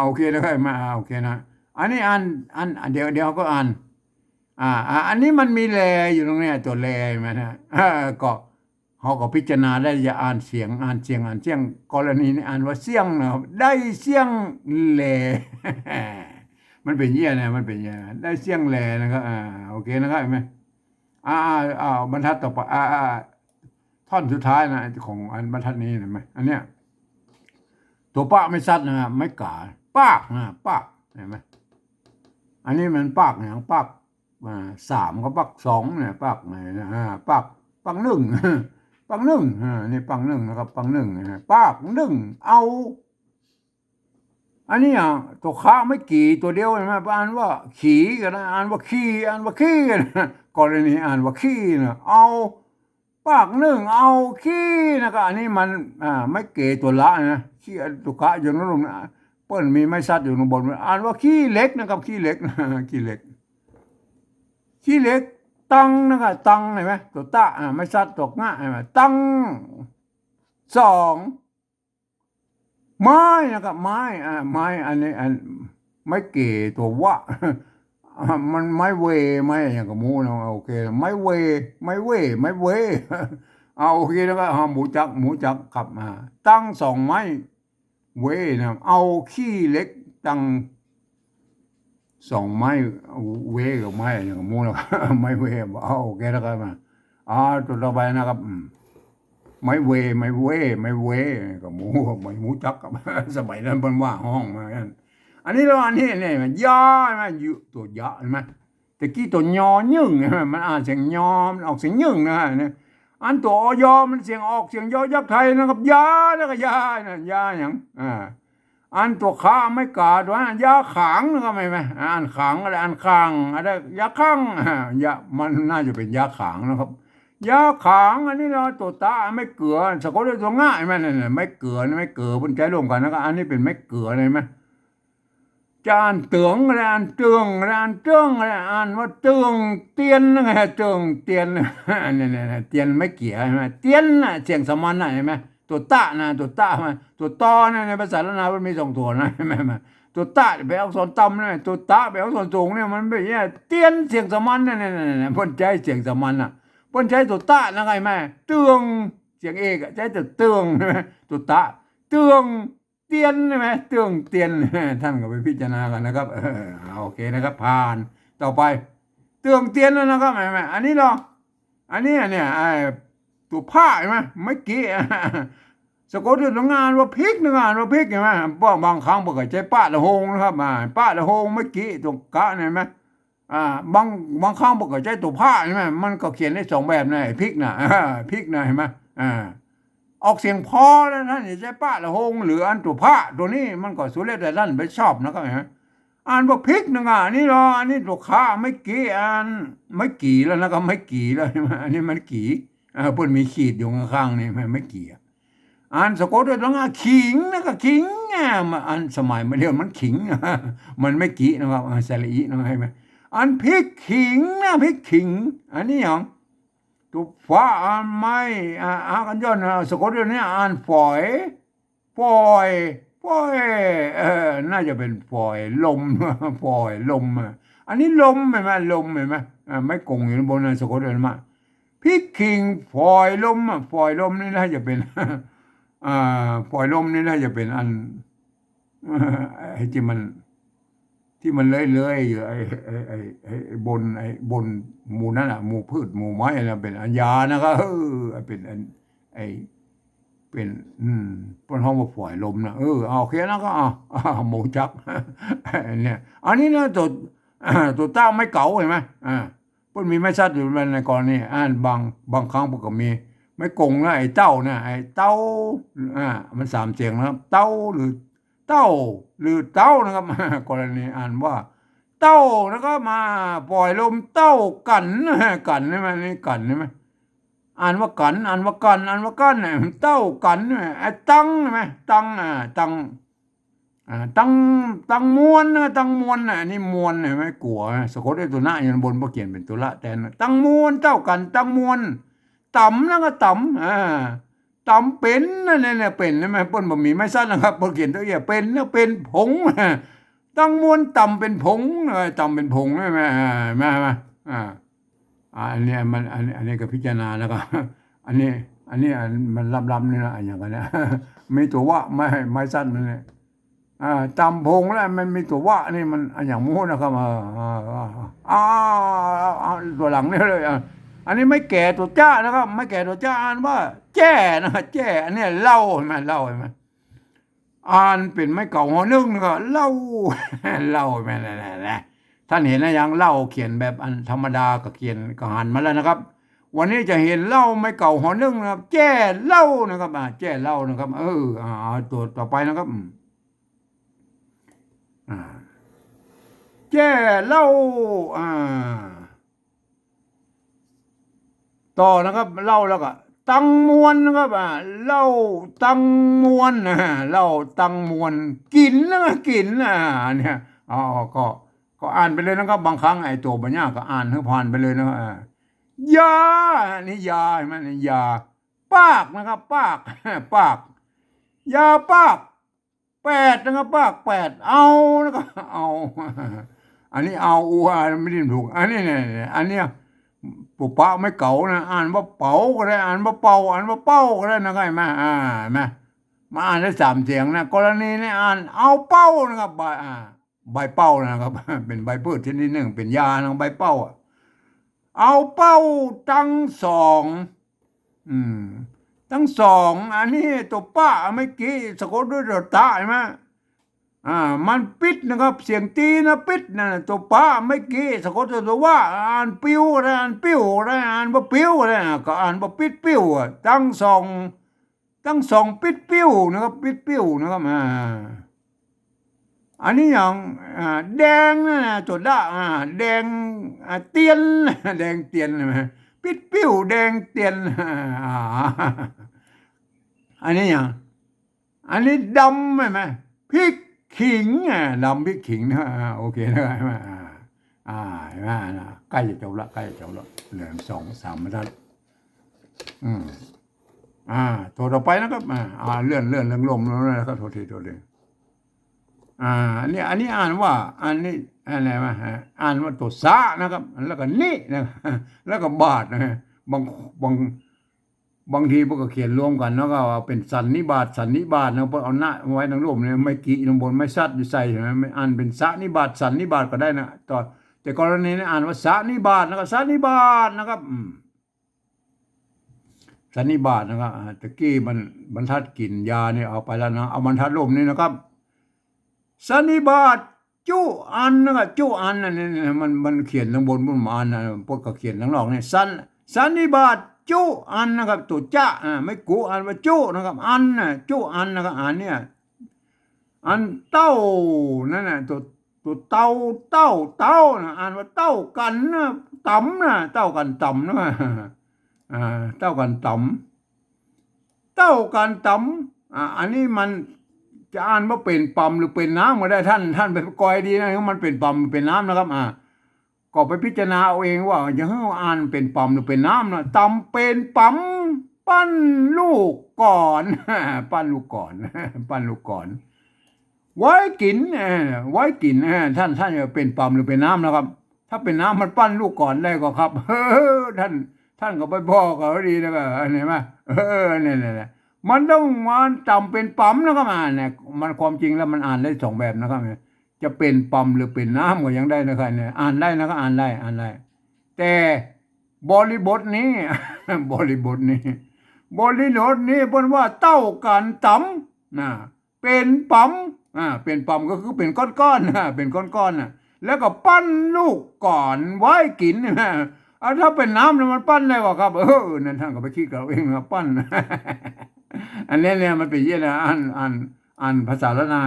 โอเคแล้วครับมาโอเคนะอันนี้อ่านเดี๋ยวก็อ่านอันนี้มันมีแลอยู่ตรงนี้ตัวแลมานะก็เขาก็พิจารณาได้จะอ่านเสียงกรณีนี้อ่านว่าเสียงนะครับได้เสียงแลมันเป็นเยี่ยนะมันเป็นเยี่ยได้เสียงแลนะครับโอเคนะครับเห็นไหมบรรทัดต่อไปท่อนสุดท้ายนะของอันบรรทัดนี้เห็นไหมอันเนี้ยตัวปะไม่ซัดนะไม่กาปากนะปากเห็นไหมอันนี้มันปากอย่างปาก3ก็ปาก2เนี่ยปากไหนนะปาก1ปาก1นี่ปาก1นะครับปาก1ปาก1เอาอันนี้ตัวค้าไม่กี่ตัวเดียวใช่ไหมอ่านว่าขี่กันนะอ่านว่าขี้นะกรณีอ่านว่าขี้นะเอาปาก1เอาขี้นะครับอันนี้มันไม่เก๋ตัวละนะขี้ตัวค้าอยู่นั่นลงนะเปิ้ลมีไม่ซัดอยู่ข้างบนอ่านว่าขี้เล็กนะครับขี้เล็กขี้เล็กตังนะครับตังเห็นไหมตัวตะไม่ซัดตกง่ายไหมตัง2ไม้นะครับไม้อันนี้ไม่เก๋ตัววะมันไม่เวไม่อย่างกับหมูนะโอเคไม่เวโอเคแล้วก็หมูจักขับมาตั้ง2ไม้เวนะเอาขี้เล็กตั้ง2ไม้เวกับไม้อย่างกับหมูนะไม่เวโอเคแล้วก็มาตัวต่อไปนะครับไม่เวกับหมูจักกับสมัยนั้นเป็นว่าห้องมาอันนี้แล้วอันนี้เนี่ยมันย่อใช่ไหมอยู่ตัวยอใช่ไหมแต่กี้ตัวยอยึ่งใช่ไหมมันอ่านเสียงยอมันออกเสียงยึ่งนะเนี่ยอันตัวยอมันเสียงออกเสียงยอยักษ์ไทยนะครับยาแล้วก็ยานะยาอย่างอันตัวขาไม่กาดว่ายาขังนะครับไหมอ่านขังอะไรอ่านขังอะไรยาขังยามันน่าจะเป็นยาขังนะครับยาขางอันนี้เราตัวตาไม่เกลือสะกดด้วยตัวง่ายไหมเนี่ยไม่เกลือบนใจร่วมกันนะครับอันนี้เป็นไม่เกลือเลยไหมจานเตืองอะไรอ่านเตืองอะไรอ่านว่าเตืองเตียนไงเตืองเตียนเนี่ยเตียนไม่เกี่ยใช่ไหมเตียนน่ะเสียงสมันน่ะเห็นไหมตัวตานะตัวตามาตัวตอนะในภาษาละนามันมี2ตัวนะเห็นไหมตัวตาไปเอาส่วนต่ำนะตัวตาไปเอาส่วนสูงเนี่ยมันเป็นอย่างนี้เตียนเสียงสมันเนี่ยพ้นใจเสียงสมันน่ะพ้นใช้ตัวตะนะไงแม่เตืองเสียงเอกใช้ตัวเตืองใช่ไหมตัวตะเตืองเตียนใช่ไหมเตืองเตียนท่านก็ไปพิจารณากันนะครับโอเคนะครับผ่านต่อไปเตืองเตียนแล้วนะครับแม่อันนี้เหรออันนี้เนี่ยตัวผ้าใช่ไหมไม่กี่สะกดด้วยงานว่าพริกนะงานว่าพริกใช่ไหมบางครั้งบอกใช้ป้าละหงนะครับป้าละหงไม่กี่ตัวกะเนี่ยไหมบางครั้งบอกว่าใช้ตัวผ้าใช่ไหมมันก็เขียนได้2แบบนะพริกนะพริกนะเห็นไหมออกเสียงพอแล้วท่านใช้ป้าละหงหรืออันตัวผ้าตัวนี้มันก็สุดแล้วแต่ท่านไปชอบนะครับอ่านว่าพริกนะอันนี้รออันนี้ตัวข้าไม่กี่อันไม่กี่แล้วนะครับไม่กี่แล้วใช่ไหมอันนี้มันกี่เพิ่นมีขีดอยู่ข้างๆนี่ไม่กี่อ่านสะกดด้วยตัวงาขิงนะครับขิงอันสมัยมาเรียกมันขิงมันไม่กี่นะครับสระอีนะครับใช่ไหมอันพริกขิงนะพริกขิงอันนี้อย่างตัวฟ้าอ่านไม่กันย้อนสะกดด้วยนี่อ่านฝอยน่าจะเป็นฝอยลมฝอยลมอันนี้ลมเห็นไหมลมเห็นไหมไม่กงอยู่บนนั้นสะกดด้วยมาพริกขิงฝอยลมนี่น่าจะเป็นฝอยลมนี่น่าจะเป็นอันที่มันเลื้อยอยู่บนหมู่นั่นหมู่พืชหมู่ไม้อะไรเป็นอัญญานะครับเป็นไอ้ เป็นเปิ้นเฮาบ่ปล่อยลมนะเอาโอเคนะก็หมูจักเนี่ยอันนี้นะตัวเต้าไม้เก่าเห็นไหมเปิ้นมีไม้ชัดอยู่ในกรณีบางครั้งเพิ่นก็มีไม้กงนะไอ้เต้าเนี่ยไอ้เต้ามันสามเสียงนะครับเต้าหรือเต้าหรือเต้านะครับกรณีอ่านว่าเต้าแล้วก็มาปล่อยลมเต้ากันกันใช่ไหมนี่กันใช่ไหมอ่านว่ากันอ่านว่ากันอ่านว่ากันเนี่ยเต้ากันไอ้ตั้งใช่ไหมตั้งตั้งตั้งมวนนะตั้งมวนอันนี้มวนเห็นไหมกลัวสะกดด้วยตัวหน้าอยู่บนบ่เขียนเป็นตัวละแต่ตั้งมวนเต้ากันตั้งมวนต่ำแล้วก็ต่ำต่ำเป็นนั่นเนี่ยเป็นใช่ไหมเปิ้นบ่มีไม่สั้นนะครับบ่เขียนตัวเอียเป็นเนี่ยเป็นผงตั้งมวนต่ำเป็นผงต่ำเป็นผงใช่ไหมมาอันนี้มันอันนี้ก็พิจารณาแล้วก็อันนี้มันล้ำๆนี่นะอย่างกันนะมีตัวว่าไม่สั้นมันเนี่ยตำพงแล้วมันมีตัวว่านี่มันอย่างมู้นะครับตัวหลังนี่เลยอันนี้ไม่แก่ตัวจ้านะครับไม่แก่ตัวจ้าอ่านว่าแจ้นะแจ้อันนี้เล่าเห็นไหมเล่าเห็นไหมอ่านเป็นไม่เก่าหัวนึงนะครับเล่าเล่าเห็นไหมนะท่านเห็นนะยังเล่าเขียนแบบอันธรรมดาก็เขียนก็หันมาแล้วนะครับวันนี้จะเห็นเล่าไม่เก่าหัวนึงนะครับแจ้เล่านะครับแจ้เล่านะครับตัวต่อไปนะครับแจ้เล่าต่อนะครับเล่าแล้วก็ตังมวนนะครับเล่าตังมวนเล่าตังมวนกินนะกินเนี่ยก็อ่านไปเลยนะครับบางครั้งไอ้ตัวบัญญัติก็อ่านให้ผ่านไปเลยนะครับยานี่ยาใช่ไหมนี่ยาปากนะครับปากยาปาก8นะครับปาก8เอานะครับเอาอันนี้เอาไม่ได้ถูกอันนี้เนี่ยอันเนี้ยปุปะไม่เก่านะอ่านว่าเป๋าก็ได้อ่านว่าเป่าอ่านว่าเป้าก็ได้นะครับมามาอ่านได้3เสียงนะกรณีนี้อ่านเอาเป้านะครับใบเป้านะครับเป็นใบพืชชนิดหนึ่งเป็นยานะใบเป้าเอาเป้าตั้ง2ตั้ง2อันนี้ตัวป้าเมื่อกี้สะกดด้วยตัวตาใช่ไหมมันปิดนะครับเสียงตีนะปิดนะตัวป้าเมื่อกี้สะกดตัวว่าอ่านปิ้วได้อ่านปิ้วได้อ่านว่าปิ้วได้ก็อ่านว่าปิดปิ้วตั้ง2ปิดปิ้วนะครับปิดปิ้วนะครับอันนี้อย่างแดงนะตัวละแดงเตียนแดงเตียนใช่ไหมปิดปิ้วแดงเตียนอันนี้อย่างอันนี้ดำใช่ไหมพริกขิงดำพริกขิงนะโอเคนะใช่ไหมเห็นไหมนะใกล้จะจบละเหลือ2-3บรรทัดตัวต่อไปนะครับเลื่อนเรื่องลมแล้วนะครับโทษทีอันนี้อ่านว่าอันนี้อะไรมาอ่านว่าตัวสะนะครับแล้วก็นี่นะแล้วก็บาทนะบางทีพวกก็เขียนรวมกันแล้วก็เป็นสันนิบาตนะพวกเอาหน้าไว้ทั้งรวมเนี่ยไม่กี่ลงบนไม่ชัดอยู่ใส่ใช่ไหมไม่อ่านเป็นสะนิบาตสันนิบาตก็ได้นะแต่กรณีนี้อ่านว่าสะนิบาตแล้วก็สันนิบาตนะครับสันนิบาตนะครับตะกี้มันบรรทัดกินยาเนี่ยเอาไปแล้วนะเอาบรรทัดรวมนี่นะครับสันนิบาตจุอันนะครับจุอันนี่มันเขียนทั้งบนมาอันพวกก็เขียนทั้งนอกนี่สันนิบาตจุอันนะครับตัวจ้าไม่กูอ่านว่าจุนะครับอันจุอันนะครับอันเนี่ยอันเต้านั่นน่ะตัวเต้านะอ่านว่าเต้ากันนะต่ำนะเต้ากันต่ำนะเต้ากันต่ำอันนี้มันจะอ่านว่าเป็นปั๊มหรือเป็นน้ำก็ได้ท่านไปกอยดีนะมันเป็นปั๊มเป็นน้ำนะครับก็ไปพิจารณาเอาเองว่าจะให้อ่านเป็นปั๊มหรือเป็นน้ำนะตำเป็นปั๊มปั้นลูกก่อนปั้นลูกก่อนไว้กินท่านจะเป็นปั๊มหรือเป็นน้ำนะครับถ้าเป็นน้ำมันปั้นลูกก่อนได้ก็ครับท่านก็ไปพ่อเขาดีนะครับเห็นไหมเนี่ยมันต้องมาจำเป็นปั๊มนะครับเนี่ยมันความจริงแล้วมันอ่านได้2แบบนะครับจะเป็นปั๊มหรือเป็นน้ำก็ยังได้นะครับเนี่ยอ่านได้นะครับอ่านได้แต่บริบทนี้ บริโนดนี่เพิ่นว่าเต้ากันตำเป็นปั๊มเป็นปั๊มก็คือเป็นก้อนๆเป็นก้อนๆแล้วก็ปั้นลูกก่อนไว้กินถ้าเป็นน้ำมันปั้นได้กว่าครับนั่นท่านก็ไปคิดกับเองนะปั้นอันนี้เนี่ยมันเป็นยี่นะอันภาษาละนา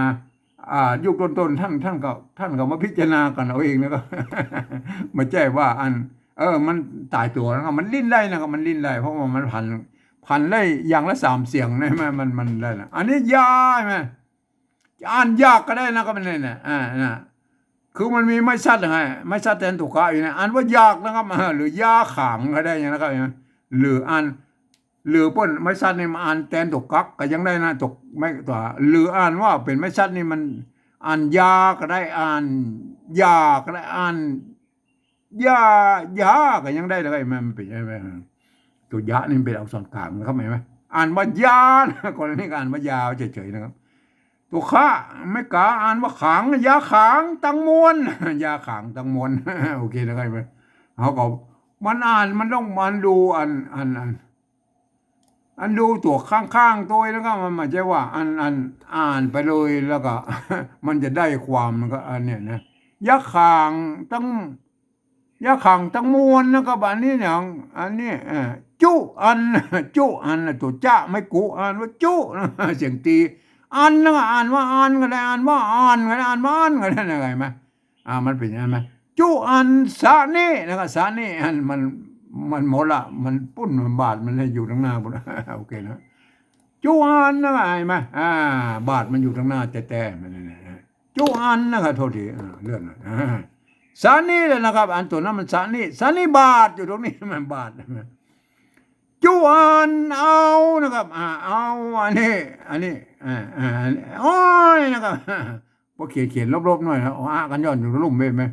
ยุคต้นๆท่านก็มาพิจารณากันเอาเองนะครับไม่ใช่ว่ามันตายตัวนะครับมันลิ้นได้นะครับมันลิ้นได้เพราะว่ามันพันได้อย่างละ3 เสียงนะมันได้นะอันนี้ยาใช่ไหมอ่านยากก็ได้นะครับมันเนี่ยนะคือมันมีไม่ชัดยังไงไม่ชัดแทนตุกะอยู่นะอ่านว่ายากนะครับหรือยาขังก็ได้ยังนะครับหรืออ่านหรือป้นไม่ชัดนี่มาอ่านแทนตุกักก็ยังได้นะตกไม่ตัวหรืออ่านว่าเป็นไม่ชัดนี่มันอ่านยาก็ได้อ่านยาก็ได้อ่านยาก็ยังได้เลยมันเป็นยังไงตัวยะนี่เป็นอักษรกลางนะครับเห็นไหมอ่านว่ายาก่อนนี้อ่านว่ายาเฉยๆนะครับตัวข้าไม่กล้าอ่านว่าขังยาขังตังมวนยาขังตังมวนโอเคนะครับเขาก็มันอ่านมันต้องมันดูอันดูตัวข้างๆตัวแล้วก็มันไม่ใช่ว่าอ่านไปเลยแล้วก็ มันจะได้ความมันก็อันเนี้ยนะยะข่างตั้งมวลนะครับอันนี้อย่างอันนี้จุตัวจ้าไม่กูอ่านว่าจุเสียงตีอันนะอ่านว่าอันก็ได้อ่านว่าอันก็ได้อ่านว่าอันก็ได้อะไรไหมมันเป็นยังไงไหมจุอันสานี่นะครับสานี่มันหมดละมันปุ้นมันบาดมันเลยอยู่ข้างหน้าหมดโอเคนะจุอันนะไงไหมบาดมันอยู่ข้างหน้าแต่มันจุอันนะครับโทษทีเลื่อนสานี่เลยนะครับอันตัวนั้นมันสานี่บาดอยู่ตรงนี้มันบาดจุอันเอานะครับเอาอันนี้โอ้ยนะครับพอเขียนลบๆหน่อยนะกันย้อนอยู่ลุ่มไหม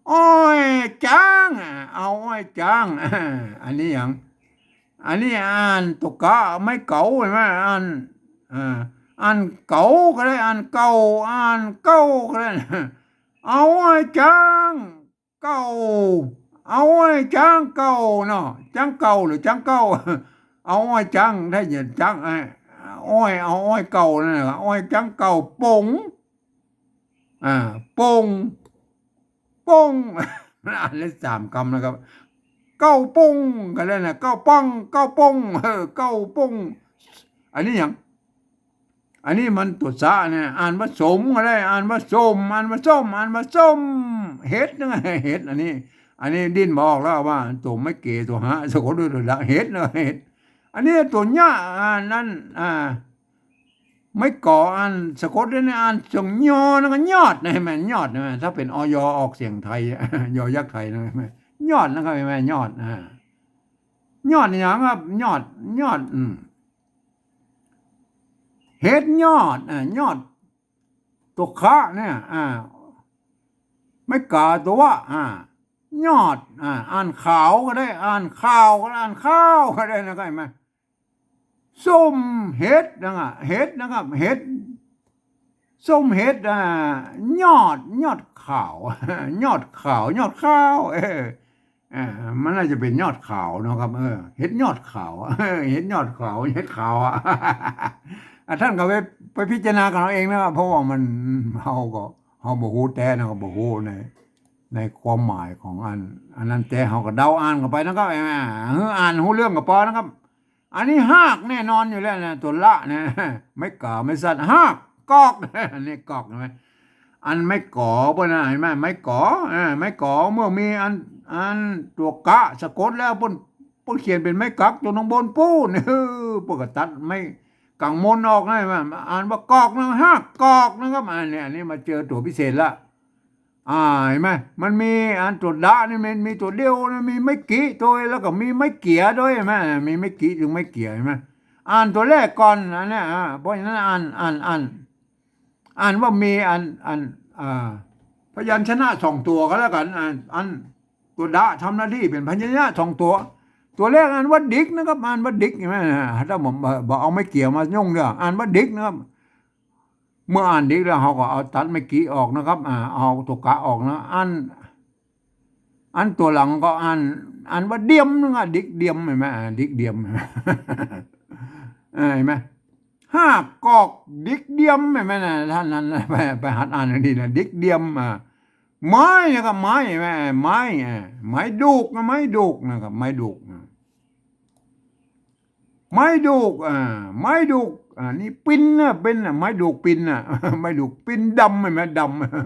โอ้ยจังเอาโอ้ยจังอันนี้อ่านตุกะไม่เก่าใช่ไหมอ่านเก่าก็ได้อ่านเก่าก็ได้เอาโอ้ยจังเก่าเอาโอ้ยจังเก่าเนาะจังเก่าหรือจังเก่าเอาโอ้ยจังได้ยินจังโอ้ยเอาโอ้ยเก่านั่นแหละโอ้ยจังเก่าปงปงอ่านได้3 คำนะครับเก้าปงกันแล้วนะเก้าปงเก้าปงอันนี้อย่างอันนี้มันตัวสะเนี่ยอ่านว่าสมก็ได้อ่านว่าส้มเฮ็ดนะเฮ็ดอันนี้ดิ้นบอกแล้วว่าตัวไม่เกตัวหาสะกดด้วยละเฮ็ดนะเฮ็ดอันนี้ตัวหญ้านั่นไม่ก่อสะกดด้วยนะส่งยอนะก็ยอดนะแม่ยอดนะถ้าเป็นอยออกเสียงไทยยอยักษ์ไทยนะแม่ยอดนะครับแม่ยอดยอดอย่างครับยอดเฮ็ดยอดยอดตัวคะเนี่ยไม่กาตัวว่ายอดอ่านขาวก็ได้อ่านข้าวก็ได้อ่านข้าวก็ได้นะครับเห็นไหมส้มเฮ็ดนะครับเฮ็ดส้มเฮ็ดยอดขาวยอดข้าวมันน่าจะเป็นยอดขาวนะครับเฮ็ดยอดขาวเฮ็ดยอดขาวเฮ็ดขาวท่านก็ไปพิจารณากันเอาเองนะครับเพราะว่ามันเฮาบ่ฮู้แต่นะครับบ่ฮู้ในความหมายของอันนั้นแต่เฮาก็เดาอ่านเข้าไปนะครับอ่านฮู้เรื่องก็พอนะครับอันนี้หากแน่นอนอยู่แล้วนะตัวละนะไม่ก่อไม่สัตว์หากกอกนี่กอกใช่ไหมอันไม่ก่อบ่นะเห็นไหมไม่ก่อไม่ก่อเมื่อมีอันตัวกะสะกดแล้วเพิ่นเขียนเป็นไม่กักตัวน้องบนปูนปกตัดไม่กังมนออกได้มั้ยอ่านว่ากอกนะฮะกอกนะครับอันนี้มาเจอตัวพิเศษละเห็นไหมมันมีอันตัวดะนี่มันมีตัวเดียวนะมีไม่กี่ตัวแล้วก็มีไม่เกียด้วยเห็นไหมมีไม่กี่ถึงไม่เกียเห็นไหมอ่านตัวแรกก่อนอันนี้เพราะฉะนั้นอ่านว่ามีพยัญชนะ2 ตัวก็แล้วกันอันตัวดะทำหน้าที่เป็นพยัญชนะ2 ตัวแรกอ่านว่าดิกนะครับอ่านว่าดิกใช่ไหมถ้าผมบอกเอาไม่เกี่ยวมายุ่งเด้ออ่านว่าดิกนะครับเมื่ออ่านดิกแล้วเขาก็เอาตัดไม่กี่ออกนะครับเอาตัวกะออกนะอันตัวหลังก็อ่านว่าเดียมนะดิกเดียมเห็นไหมดิกเดียม เห็นไหมห้ากอกดิกเดียมเห็นไหมนะท่านนั้นไปหัดอ่านดีนะดิกเดียมไม้นะครับไม้เห็นไหมไม้ไม้ดูกนะไม้ดูกนะครับไม้ดูกไม้ดูกไม้ดูกนี่ปินนะเป็นไม้ดูกปินไม้ดูกปินดำเห็นไหมด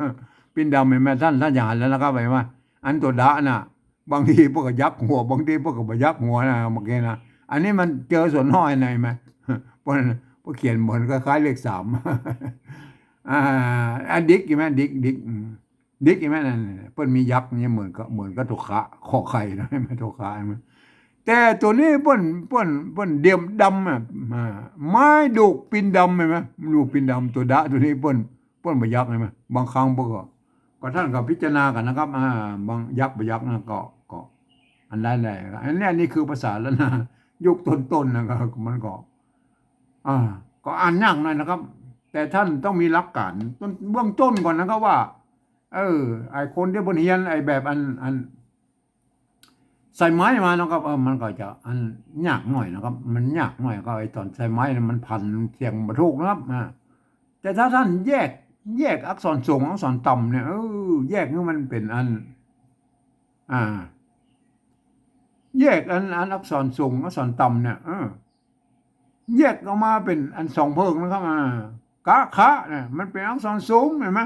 ำปินดำเห็นไหมท่านอย่าหันแล้วนะครับเห็นไหมอันตัวดะน่ะบางทีพวกก็ยักหัวบางทีพวกก็บ่ยักหัวนะเมื่อกี้นะอันนี้มันเจอส่วนน้อยหน่อยไหมเพราะเขียนเหมือนคล้ายๆเลข3ดิกใช่ไหมดิกใช่ไหมนั่นเปิ้นมียักษ์เนี่ยเหมือนกับตุขะขอไข่นะไม่ตุขะมันแต่ตัวนี้เปิ้นเดียมดำไม้ดูกปินดำใช่ไหมดูปินดำตัวดะตัวนี้เปิ้นบ่ยักษ์ใช่ไหมบางครั้งพวกก็ท่านก็พิจารณากันนะครับบางยักษ์บ่ยักษ์นะก็อันใดอันนี้คือภาษาแล้วนะยุคต้นๆนะครับมันก็อ่านยากหน่อยนะครับแต่ท่านต้องมีหลักการเบื้องต้นก่อนนะครับว่าไอ้คนที่บนเฮียนไอ้แบบอันใส่ไม้มานะครับมันก็จะอันยากหน่อยนะครับมันยากหน่อยก็ไอ้ตอนใส่ไม้มันพันเสียงบ่ถูกนะครับแต่ถ้าท่านแยกอักษรสูงอักษรต่ำเนี่ยแยกนี่มันเป็นอันแยกอันอักษรสูงอักษรต่ำเนี่ยแยกออกมาเป็นอัน2 เพิงนะครับกะคะเนี่ยมันเป็นอักษรสูงเห็นไหม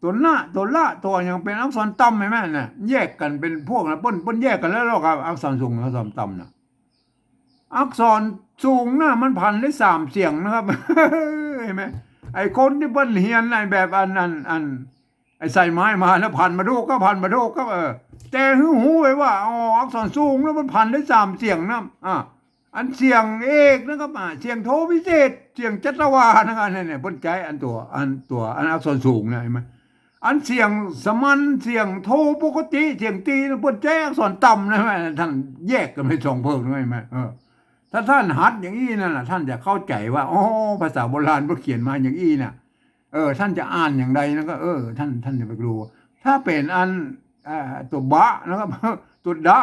ตัวหน้าตัวละตัวยังเป็นอักษรต่ำเห็นไหมเนี่ยแยกกันเป็นพวกนะป้นแยกกันแล้วครับอักษรสูงอักษรต่ำนะอักษรสูงนะมันพันได้3 เสียงนะครับเห็นไหมไอ้คนที่เปิ้นเฮียนไอ้แบบอันไอ้ใส่ไม้มาแล้วพันมาดูก็แต่หูไว้ว่าอักษรสูงแล้วมันพันได้3 เสียงนะอันเสียงเอกนะครับเสียงโทพิเศษเสียงจัตวานะครับเนี่ยเปิ้นใจอันอักษรสูงเนี่ยเห็นไหมอันเสียงสมัญเสียงโทปกติเสียงตีเปิ้นใจอักษรต่ำนะท่านแยกกันเป็น2 เพิงใช่ไหมถ้าท่านหัดอย่างนี้นั่นน่ะท่านจะเข้าใจว่าภาษาโบราณเขาเขียนมาอย่างนี้น่ะท่านจะอ่านอย่างใดนะก็ท่านจะไปรู้ถ้าเป็นอันตัวบะนะครับตัวดะ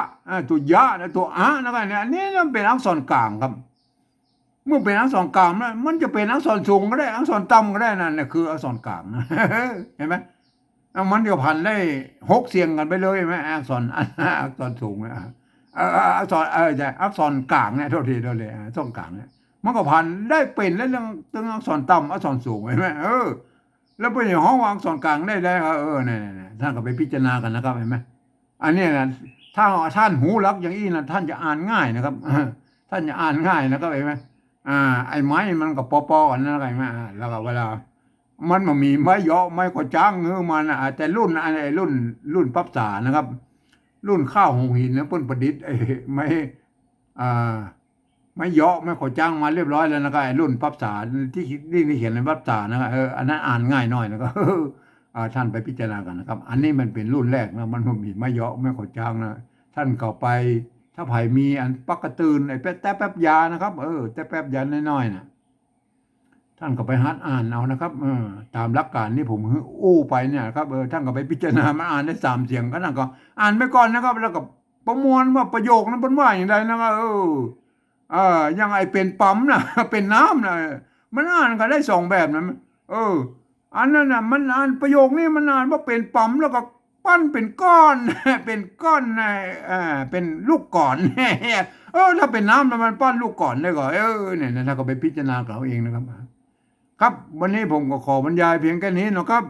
ตัวยะตัวนะครับเนี่ยอันนี้มันเป็นอักษรกลางครับเมื่อเป็นอักษรกลางแล้วมันจะเป็นอักษรสูงก็ได้อักษรต่ำก็ได้นั่นแหละคืออักษรกลางเห็นไหมมันเดียวพันได้6 เสียงกันไปเลยไหมอักษรสูงอักษรอักษรกลางเนี่ยโทษทีเลยอักษรกลางเนี่ยมันก็พันได้เป็นแล้วเรื่องอักษรต่ำอักษรสูงเห็นไหมแล้วเป็นอย่างห้องอักษรกลางได้เนี่ยท่านก็ไปพิจารณากันนะครับเห็นไหมอันนี้นะถ้าท่านหูรักอย่างนี้นะท่านจะอ่านง่ายนะครับท่านจะอ่านง่ายนะครับเห็นไหมไอ้ไม้มันก็ปอกันนะเห็นไหมแล้วก็เวลามันมีไม้เยาะไม้กระจ้างมันแต่รุ่นปั๊บสานะครับรุ่นข้าวหงหินแล้วเปิ้นประดิษฐ์ไม้เยาะไม้กระจ้างมาเรียบร้อยแล้วนะครับไอ้รุ่นปั๊บสาที่เขียนในปั๊บสานะครับอันนั้นอ่านง่ายหน่อยนะครับท่านไปพิจารณากันนะครับอันนี้มันเป็นรุ่นแรกนะมันมีไม้เยาะไม้กระจ้างนะท่านก็ไปถ้าไผมีอันปักกระตือนไอ้แต่แป๊บยานะครับแต่แป๊บยาน้อยๆนะท่านก็ไปหัดอ่านเอานะครับตามหลักการที่ผมไปเนี่ยครับท่านก็ไปพิจารณามาอ่านได้3 เสียงก็ท่านก็อ่านไปก่อนนะครับแล้วก็ประมวลว่าประโยคนั้นเป็นว่าอย่างไรนะครับยังไอเป็นปั๊มนะเป็นน้ำนะมันอ่านก็ได้2 แบบนะอันนั้นน่ะมันอ่านประโยคนี้มันอ่านว่าเป็นปั๊มแล้วก็ปั้นเป็นก้อนเป็นก้อนเป็นลูกก่อนถ้าเป็นน้ำมันปั้นลูกก่อนได้ก็เนี่ยท่านก็ไปพิจารณาเอาเองนะครับครับวันนี้ผมก็ขอบรรยายเพียงแค่นี้นะครับ